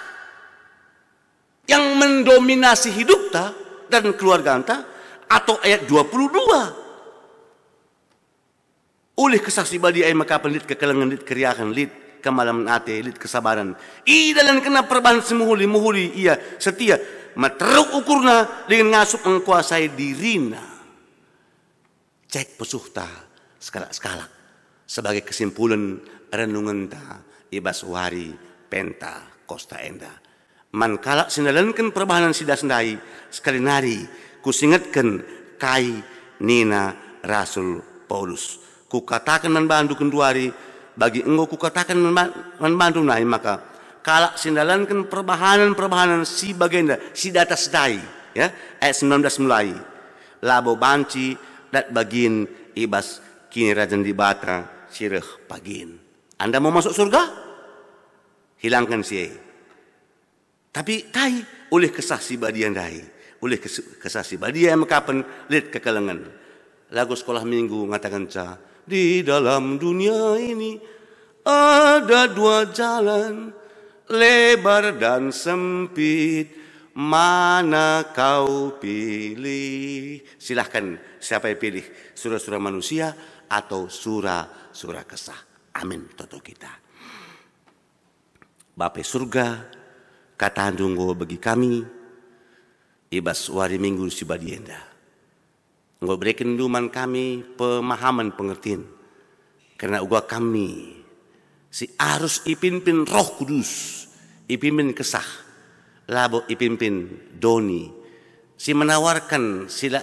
[SPEAKER 4] yang mendominasi hidup ta dan keluarga anta atau ayat 22. Oleh kesaksi badi ay makapanlit kekalangan lit keriakan lit kemalaman ate, lit kesabaran. Dalam kena perubahan semuhuli ia setia, materuk ukurna dengan ngasup mengkuasai dirina. Cek pesuhta skala-skala sebagai kesimpulan renungan ta ibas wari penta Kosta Enda. Man kalak sindalankan perubahan sida sendai sekali nari kusingatkan kai nina Rasul Paulus. Kukatakan membantu kenduari bagi engkau kukatakan membantu nai maka kalak sindalankan perbahanan si bagenda si data sedai ya ayat 19 mulai labo banci dat bagin ibas kini rajan di bata sireh pagin. Anda mau masuk surga? Hilangkan si tapi tai oleh kesah si badian dai oleh kesah si badian makapan lihat kekalangan lagu sekolah minggu ngatakan di dalam dunia ini ada dua jalan, lebar dan sempit, mana kau pilih? Silahkan siapa yang pilih, surah-surah manusia atau surah-surah kesah. Amin, toto kita. Bapak surga, kata handunggo bagi kami, ibas wari minggu si badienda. Engkau berikan duman kami pemahaman pengertian. Karena uga kami si arus ipimpin Roh Kudus, ipimpin kesah, labo ipimpin doni, si menawarkan sila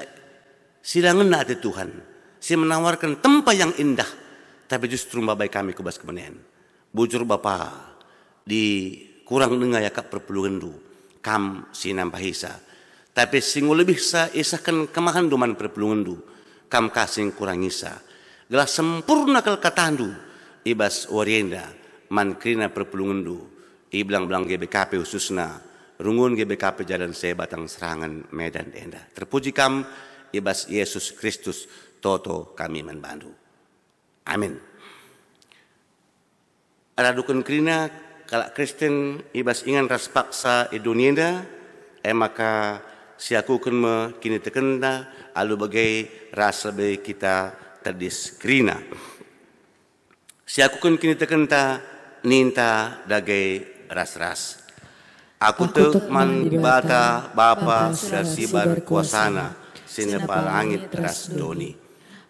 [SPEAKER 4] ngena hati Tuhan, si menawarkan tempat yang indah, tapi justru babai kami kubas kemenehan. Bujur Bapa di kurang dengar ya kak perpuluhan du, kam si nampahisa. Tapi sing lebih sa isakan kemahan duman perpulungan du, kam kasing kurang isa. Gelas sempurna kal katandu, ibas warienda, man krina perpulungan du, iblang-blang GBKP khususna, rungun GBKP jalan saya batang serangan Medan Enda. Terpuji kam, ibas Yesus Kristus, toto kami membantu. Amin. Radukan krina, kalak Kristen, ibas ingan ras paksa idunienda, maka siakukan me kini tekenda alu bagai rasa be kita terdiskrina. Siakukan kini tekenda ninta dagai ras-ras. Aku te man bata Bapa sersibar kuasana sinepa langit ras doni.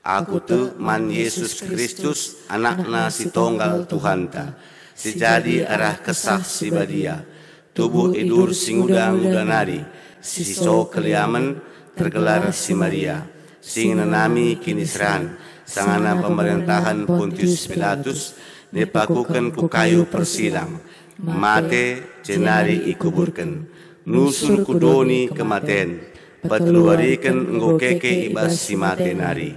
[SPEAKER 4] Aku te man Yesus Kristus anakna si tonggal Tuhanta. Si jadi arah kesah si badia. Tubuh idur singudang udanari. Siso keliaman tergelar si Maria. Sing nanami kini seran. Sangana pemerintahan Pontius Pilatus. Dipakukan ku kayu persilang. Mate cenari ikuburkan. Nusul kudoni kematen. Patluarikan ngokeke ibas si mate nari.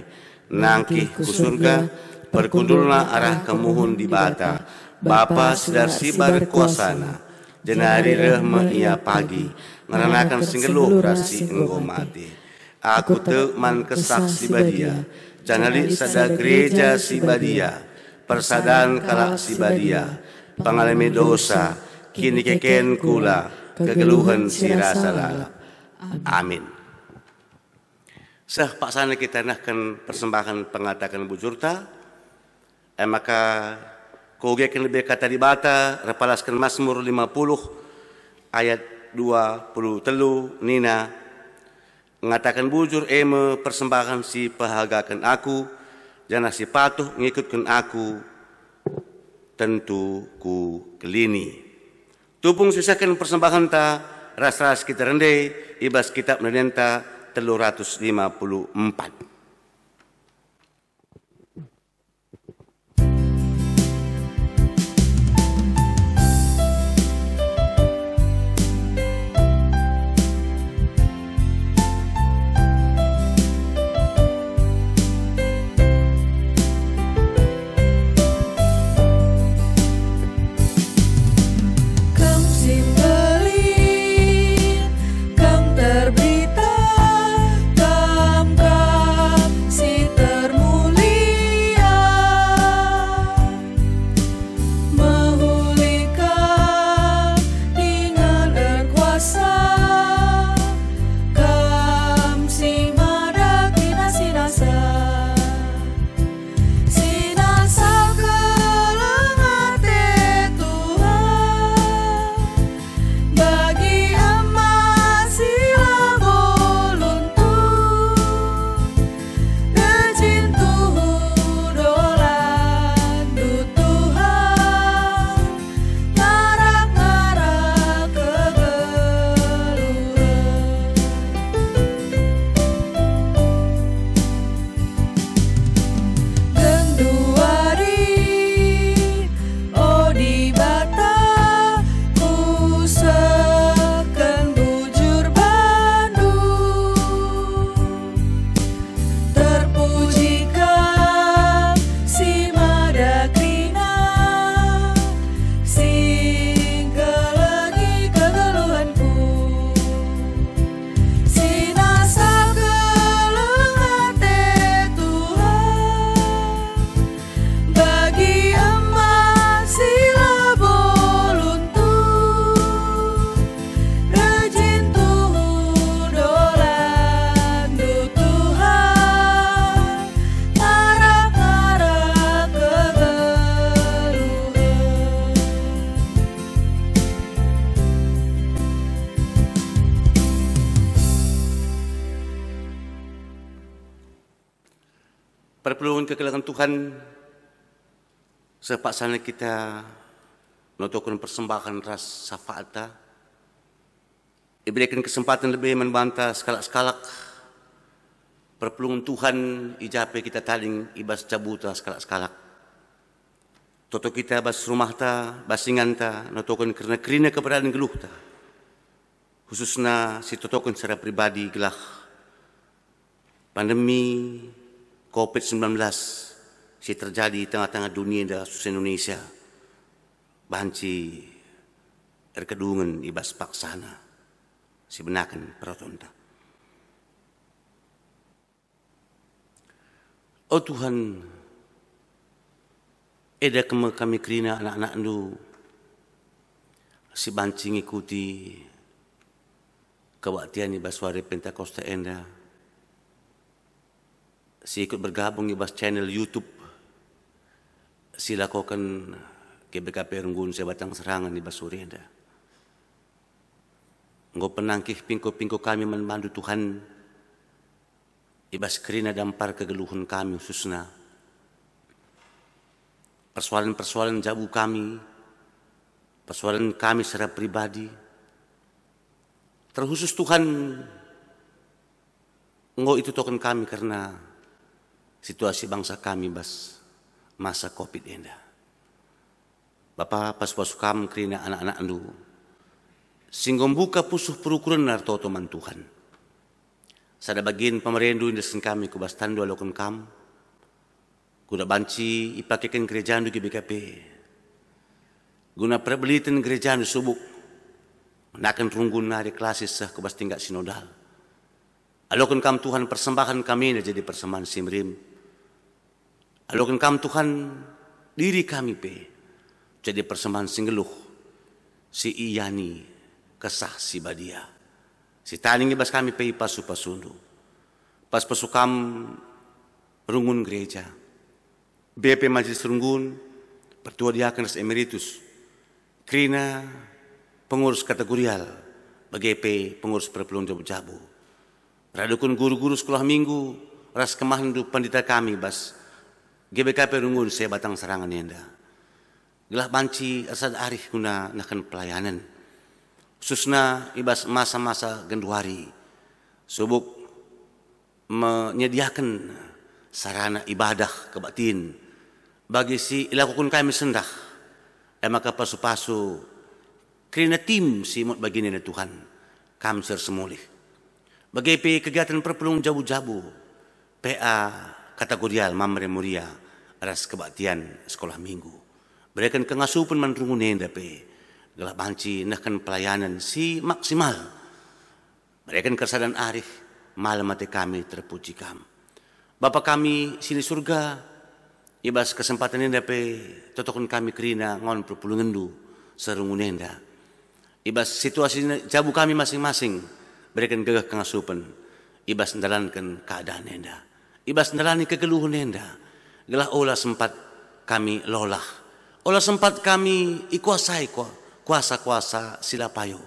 [SPEAKER 4] Nangkih ku surga. Perkundulna arah kemuhun di bata. Bapa sedar sibar kuasana. Jenari rehma ia pagi. Ngeranakan singgeluh rasi engkau mati. Aku te man kesak si badia. Janali sada gereja si badia. Persadaan kalak si badia. Pengalami dosa. Kini keken kula. Kegeluhan si rasa lalap. Amin. Sah paksana kita nahkan persembahan pengatakan bujurta. Maka kogekan lebih kata di bata. Repalaskan Mazmur 50 ayat 23 nina mengatakan bujur persembahan si pahagakan aku jana si patuh ngikutkan aku tentu ku kelini tupung sisakan persembahan ta ras-ras kita rendai ibas kitab menenta 354.
[SPEAKER 3] Kam terbita, kam
[SPEAKER 4] perpelungan kekelangan Tuhan, sepak sana kita notokan persembahan ras syafaat, diberikan kesempatan lebih membantah skalak-skalak perpelungan Tuhan, ijape kita taling ibas cabuta skalak-skalak. Toto kita bas rumah ta, basingan ta, notokan kerina keberadaan geluh ta. Khususnya si totokan secara pribadi gelah pandemi COVID-19 si terjadi di tengah-tengah dunia dan khusus Indonesia. Banci erkedungan ibas paksana si benakan peratonta. Oh Tuhan, eda kami kerina anak-anak lu si banci ngikuti kebaktian ibas wari Pentakosta enda, si ikut bergabung ibas channel YouTube, si lakukan GBKP Runggun sebatang serangan ibas suri enda. Engkau penangkih pingko-pingko kami membantu Tuhan, ibas kerina dampar kegeluhan kami khususnya persoalan-persoalan jabu kami, persoalan kami secara pribadi. Terkhusus Tuhan, Engkau itu token kami karena situasi bangsa kami bas masa COVID enda. Bapa pas pasukam kerina anak-anak andu, singgom buka pusuh perukuran narto teman Tuhan. Sada bagian pemerendu indesen kami kubas tandu alokon kam, kuda banci ipakekan gereja andu GBKP, guna perbelitan gereja andu subuk. Nakan runggun hari klasis sah kubas tinggal sinodal. Alokan kam Tuhan persembahan kami jadi persembahan simrim. Alokan kam Tuhan diri kami pe jadi persembahan singgeluh. Si iyani kesah si badia. Si taning ibas kami pe pasu-pasundu. Pas pasukam rungun gereja. BP Majelis Runggun, Pertua Diaken Res Emeritus, Krina pengurus kategorial, BGP pengurus perpelung jabu-jabu. Radukun guru-guru sekolah minggu, ras kemahan pandita kami bas GBKP Runggun saya batang serangan enda. Gelah banci asad arif guna nakan pelayanan. Khususnya ibas masa-masa genduari, subuk menyediakan sarana ibadah kebatin bagi si ilakukan kami sendah. Maka pasu-pasu kerana tim si mut bagian Tuhan, kami sersemulih. Bagi kegiatan perpelung jabu-jabu, PA kategorial Mamre Muria, ras kebaktian sekolah minggu. Berikan kengasupan manrungun nenda pe, gelap banci nakkan pelayanan si maksimal. Berikan kesadan arif, malam mati kami terpuji kam. Bapa kami sini surga, ibas kesempatan nenda pe, totokun kami kerina ngon perpelungan du, serungun nenda. Ibas situasi jabu kami masing-masing, berikan gegah kengasupan, ibas menjalankan keadaan nenda, ibas menjalani kegeluhan nenda, gelah olah sempat kami lolah, olah sempat kami ikuasai kuasa-kuasa silapayo,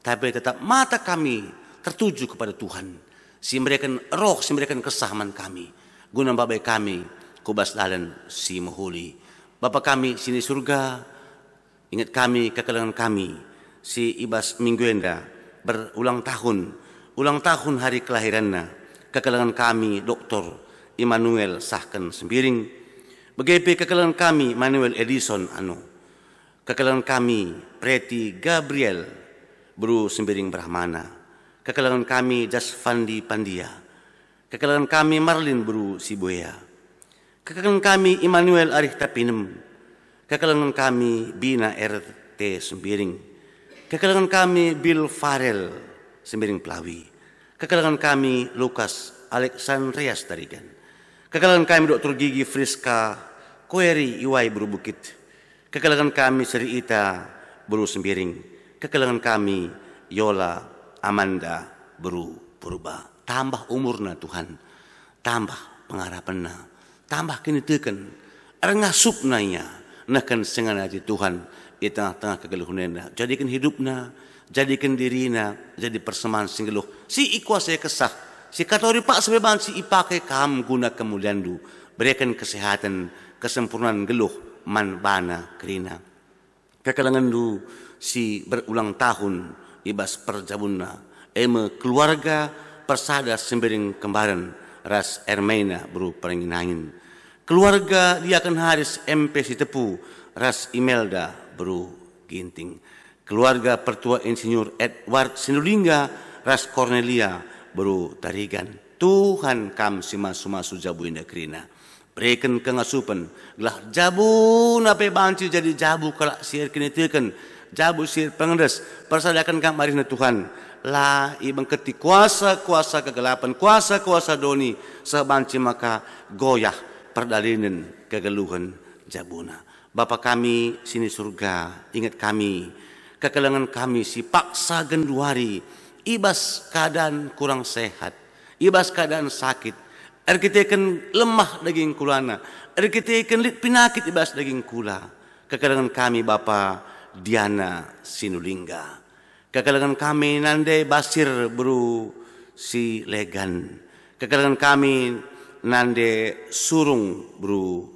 [SPEAKER 4] tapi tetap mata kami tertuju kepada Tuhan, si memberikan roh, si memberikan kesahaman kami, guna babai kami, kubas lalan si mahuli. Bapa kami sini surga, ingat kami kekelangan kami, si ibas mingguenda berulang tahun hari kelahirannya, kekelangan kami Dr. Immanuel Sahken Sembiring, begitu kekelangan kami Manuel Edison Anu, kekelangan kami Preti Gabriel Bru Sembiring Brahmana, kekelangan kami Jasfandi Pandia, kekelangan kami Marlin Bru Sibuya, kekelangan kami Immanuel Arif Tapinem, kekelangan kami Bina RT Sembiring, kekelangan kami Bill Farrell Sembiring Pelawi, kekelangan kami Lukas Alexandrias Tarigan, kekelangan kami Dr. Gigi Friska Koeri Iwai Buru Bukit, kekelangan kami Sri Ita Buru Sembiring, kekelangan kami Yola Amanda Buru Purba. Tambah umurna Tuhan, tambah pengharapanna, tambah kinitekan, rengasupnanya, nakan sengana di Tuhan, di tengah-tengah kegeluhannya, jadikan hidupnya, jadikan dirinya, jadi persembahan singgeluh. Si ikuasai kesah, Si katori pak sebeban si ipakai kam guna kemuliaan du. Berikan kesehatan, kesempurnaan geluh man bana kerina. Kekalangan du si berulang tahun ibas perjabunna. Eme keluarga persada sembering kembaran ras Ermena bru peringinain. Keluarga dia akan haris MP si tepu ras Imelda bru ginting. Keluarga pertua insinyur Edward Sinulingga ras Cornelia bru tarigan. Tuhan kam si masu-masu jabu indah kerina. Berikan kengasupan. Gelah jabu nape banci jadi jabu kalak sihir kinitikan. Jabu sihir pengendes. Persadakan kam marina Tuhan. La ibang keti kuasa-kuasa kegelapan. Kuasa-kuasa doni. Sebanci maka goyah perdalinin kegeluhan jabuna. Bapa kami sini surga. Ingat kami. Kekelangan kami si paksa genduari. Ibas keadaan kurang sehat. Ibas keadaan sakit. Kita akan lemah daging kulana. Kita akan lit pinakit ibas daging kula. Kekalangan kami Bapa Diana Sinulingga. Kekalangan kami nande basir bru si legan. Kekalangan kami nande surung bru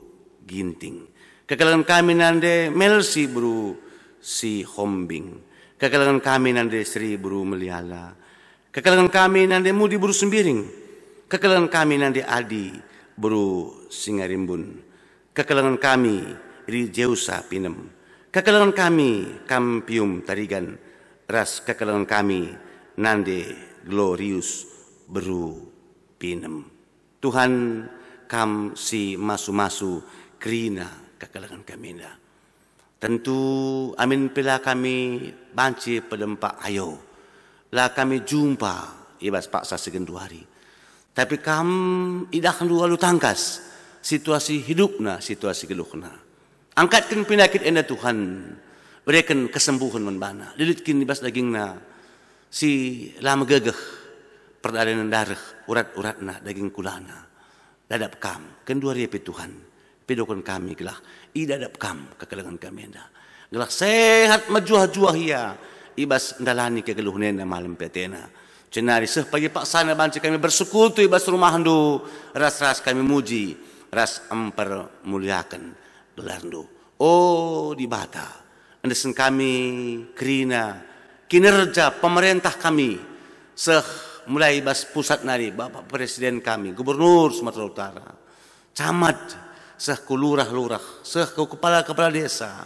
[SPEAKER 4] ginting. Kekalangan kami nande melsi bru si hombing. Kekalangan kami nande Sri bru meliala. Kekalangan kami nande mudi bru sembiring. Kekalangan kami nanti Adi bru Singarimbun. Kekalangan kami Rijeusa Pinem. Kekalangan kami Kampium Tarigan. Ras kekalangan kami nanti Glorius bru Pinem. Tuhan kam si masu-masu krina kekalangan kami dah. Tentu amin pila kami banci pedempak ayo. Lah kami jumpa ibas paksa segenduari. Tapi kam idahkan dua lu tangkas situasi hidupna, situasi geluhna. Angkatkan penyakit enda Tuhan, berikan kesembuhan menbana. Lilitkin ibas dagingna si lama gegeh perdalanan darah urat-uratna daging kulana. Dadap kam, kendua riepe Tuhan. Pedokon kami gelah idadap kam kekalangan kami enda. Gelah sehat majuah-juah ia ibas ndalani kegeluhna malam petena. Cenari pagi paksana banci kami bersekutu ibas rumahan du. Ras-ras kami muji. Ras emper muliakan gelarndu. Oh di bata. Andesen kami kerina kinerja pemerintah kami. Mulai ibas pusat nari. Bapak Presiden kami. Gubernur Sumatera Utara. Camat. Kulurah-lurah. Kepala desa.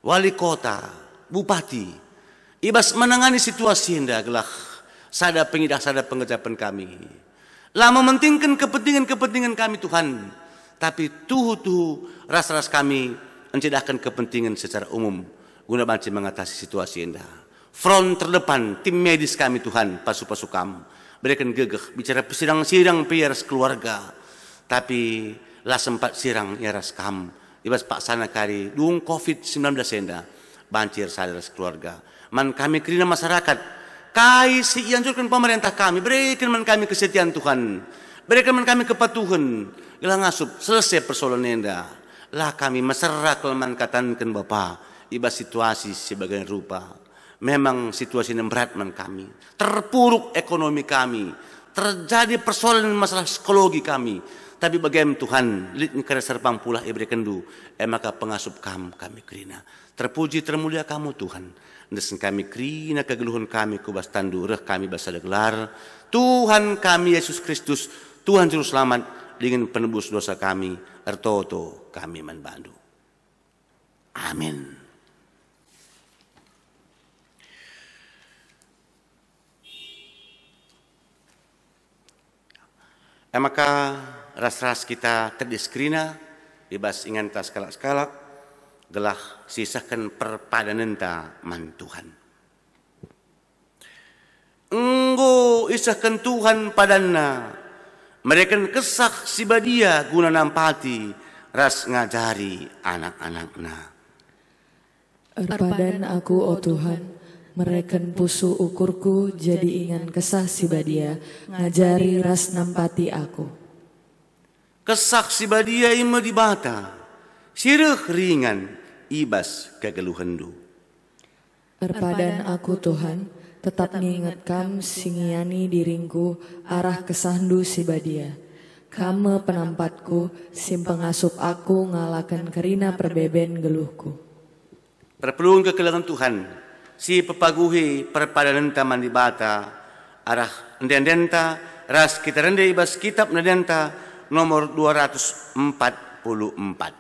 [SPEAKER 4] Wali kota. Bupati. Ibas menangani situasi indah gelah. Sada pengidah, sada pengejapan kami. Lah mementingkan kepentingan kami Tuhan. Tapi tuhu ras-ras kami mencedahkan kepentingan secara umum. Guna banci mengatasi situasi indah. Front terdepan, tim medis kami Tuhan, pasu-pasu kamu. Berikan gegeh, bicara sirang-sirang piaras keluarga. Tapi lah sempat sirang iaras kamu. Ibas paksana kari, dung COVID-19 indah. Bancir sadaras keluarga. Man kami kerina masyarakat. Kai si ianjurkan pemerintah kami, berikan man kami kesetiaan Tuhan, berikan man kami kepatuhan, gelang asup selesai persoalan enda. Lah kami masyarakat man katankan Bapa, iba situasi sebagai rupa. Memang situasi yang berat man kami, terpuruk ekonomi kami, terjadi persoalan masalah psikologi kami. Tapi bagaimana Tuhan, lihat kena serpang pula berikan du, maka pengasup kami kerina. Terpuji termulia kamu Tuhan. Nesen kami krina kegeluhan kami kubas tandu reh kami basada gelar. Tuhan kami Yesus Kristus, Tuhan Juru Selamat dengan penebus dosa kami, ertoto kami manbandu. Amin. Maka ras-ras kita terdiskrina, bebas ingan tas skalak-skalak, gelah sisakan perpadanenta man Tuhan. Enggo isahkan Tuhan padanna, mereka kesah si badia guna nampati ras ngajari anak-anakna.
[SPEAKER 3] Erpadan aku, oh Tuhan, mereken pusu ukurku jadi ingan kesah si badia, ngajari ras nampati aku.
[SPEAKER 4] Kesah si badia ima di bata, sireh ringan ibas kegeluhandu.
[SPEAKER 3] Erpadan aku Tuhan, tetap nginget kam singiani diringku arah kesandu si badia. Kame penampatku, sim pengasup aku ngalakan kerina perbeben geluhku.
[SPEAKER 4] Perpelun kekelangan Tuhan, si pepaguhi perpadanan taman di bata, arah ndendenta, ras kita rende ibas kitab ndendenta nomor 244.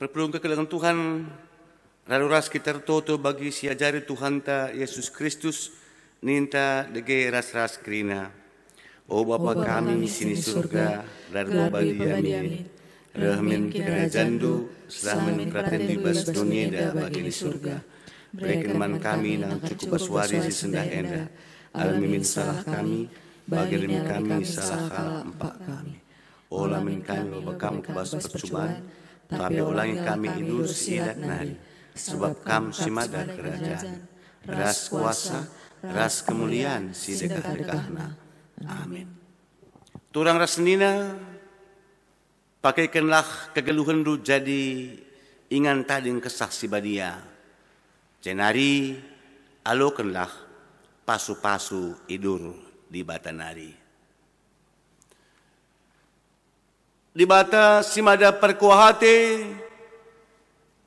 [SPEAKER 4] Perpelung kekelangan Tuhan, lalu ras kita toto bagi siajari Tuhan ta Yesus Kristus, ninta dege ras-ras kerina. O Bapa kami sini surga, lalu bagi amin. Rahmin kerajaan du, selamen praten bebas dunia bagi di surga. Berikan kami nang cukup baswari si sendah enda. Almimin salah kami, bagi kami salah kala empat kami. O lamin kami bakam kebas percobaan, tapi ulangi kami idul silat nari, sebab kam simada kerajaan, ras kuasa, ras kemuliaan si dekah-dekahna. Amin. Turang rasnina, pakaikanlah kegeluhan du jadi ingan tading kesah si badia. Cenari, alokanlah pasu-pasu idur di batanari. Di bata simada perkuahate,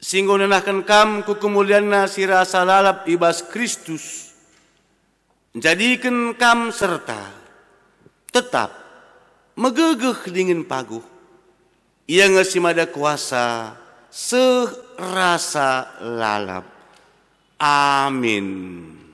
[SPEAKER 4] singgo nanahkan kam ku kemuliaan si rasa lalap ibas Kristus. Jadikan kam serta tetap megegeh dingin paguh. Ia ngasimada kuasa serasa lalap. Amin.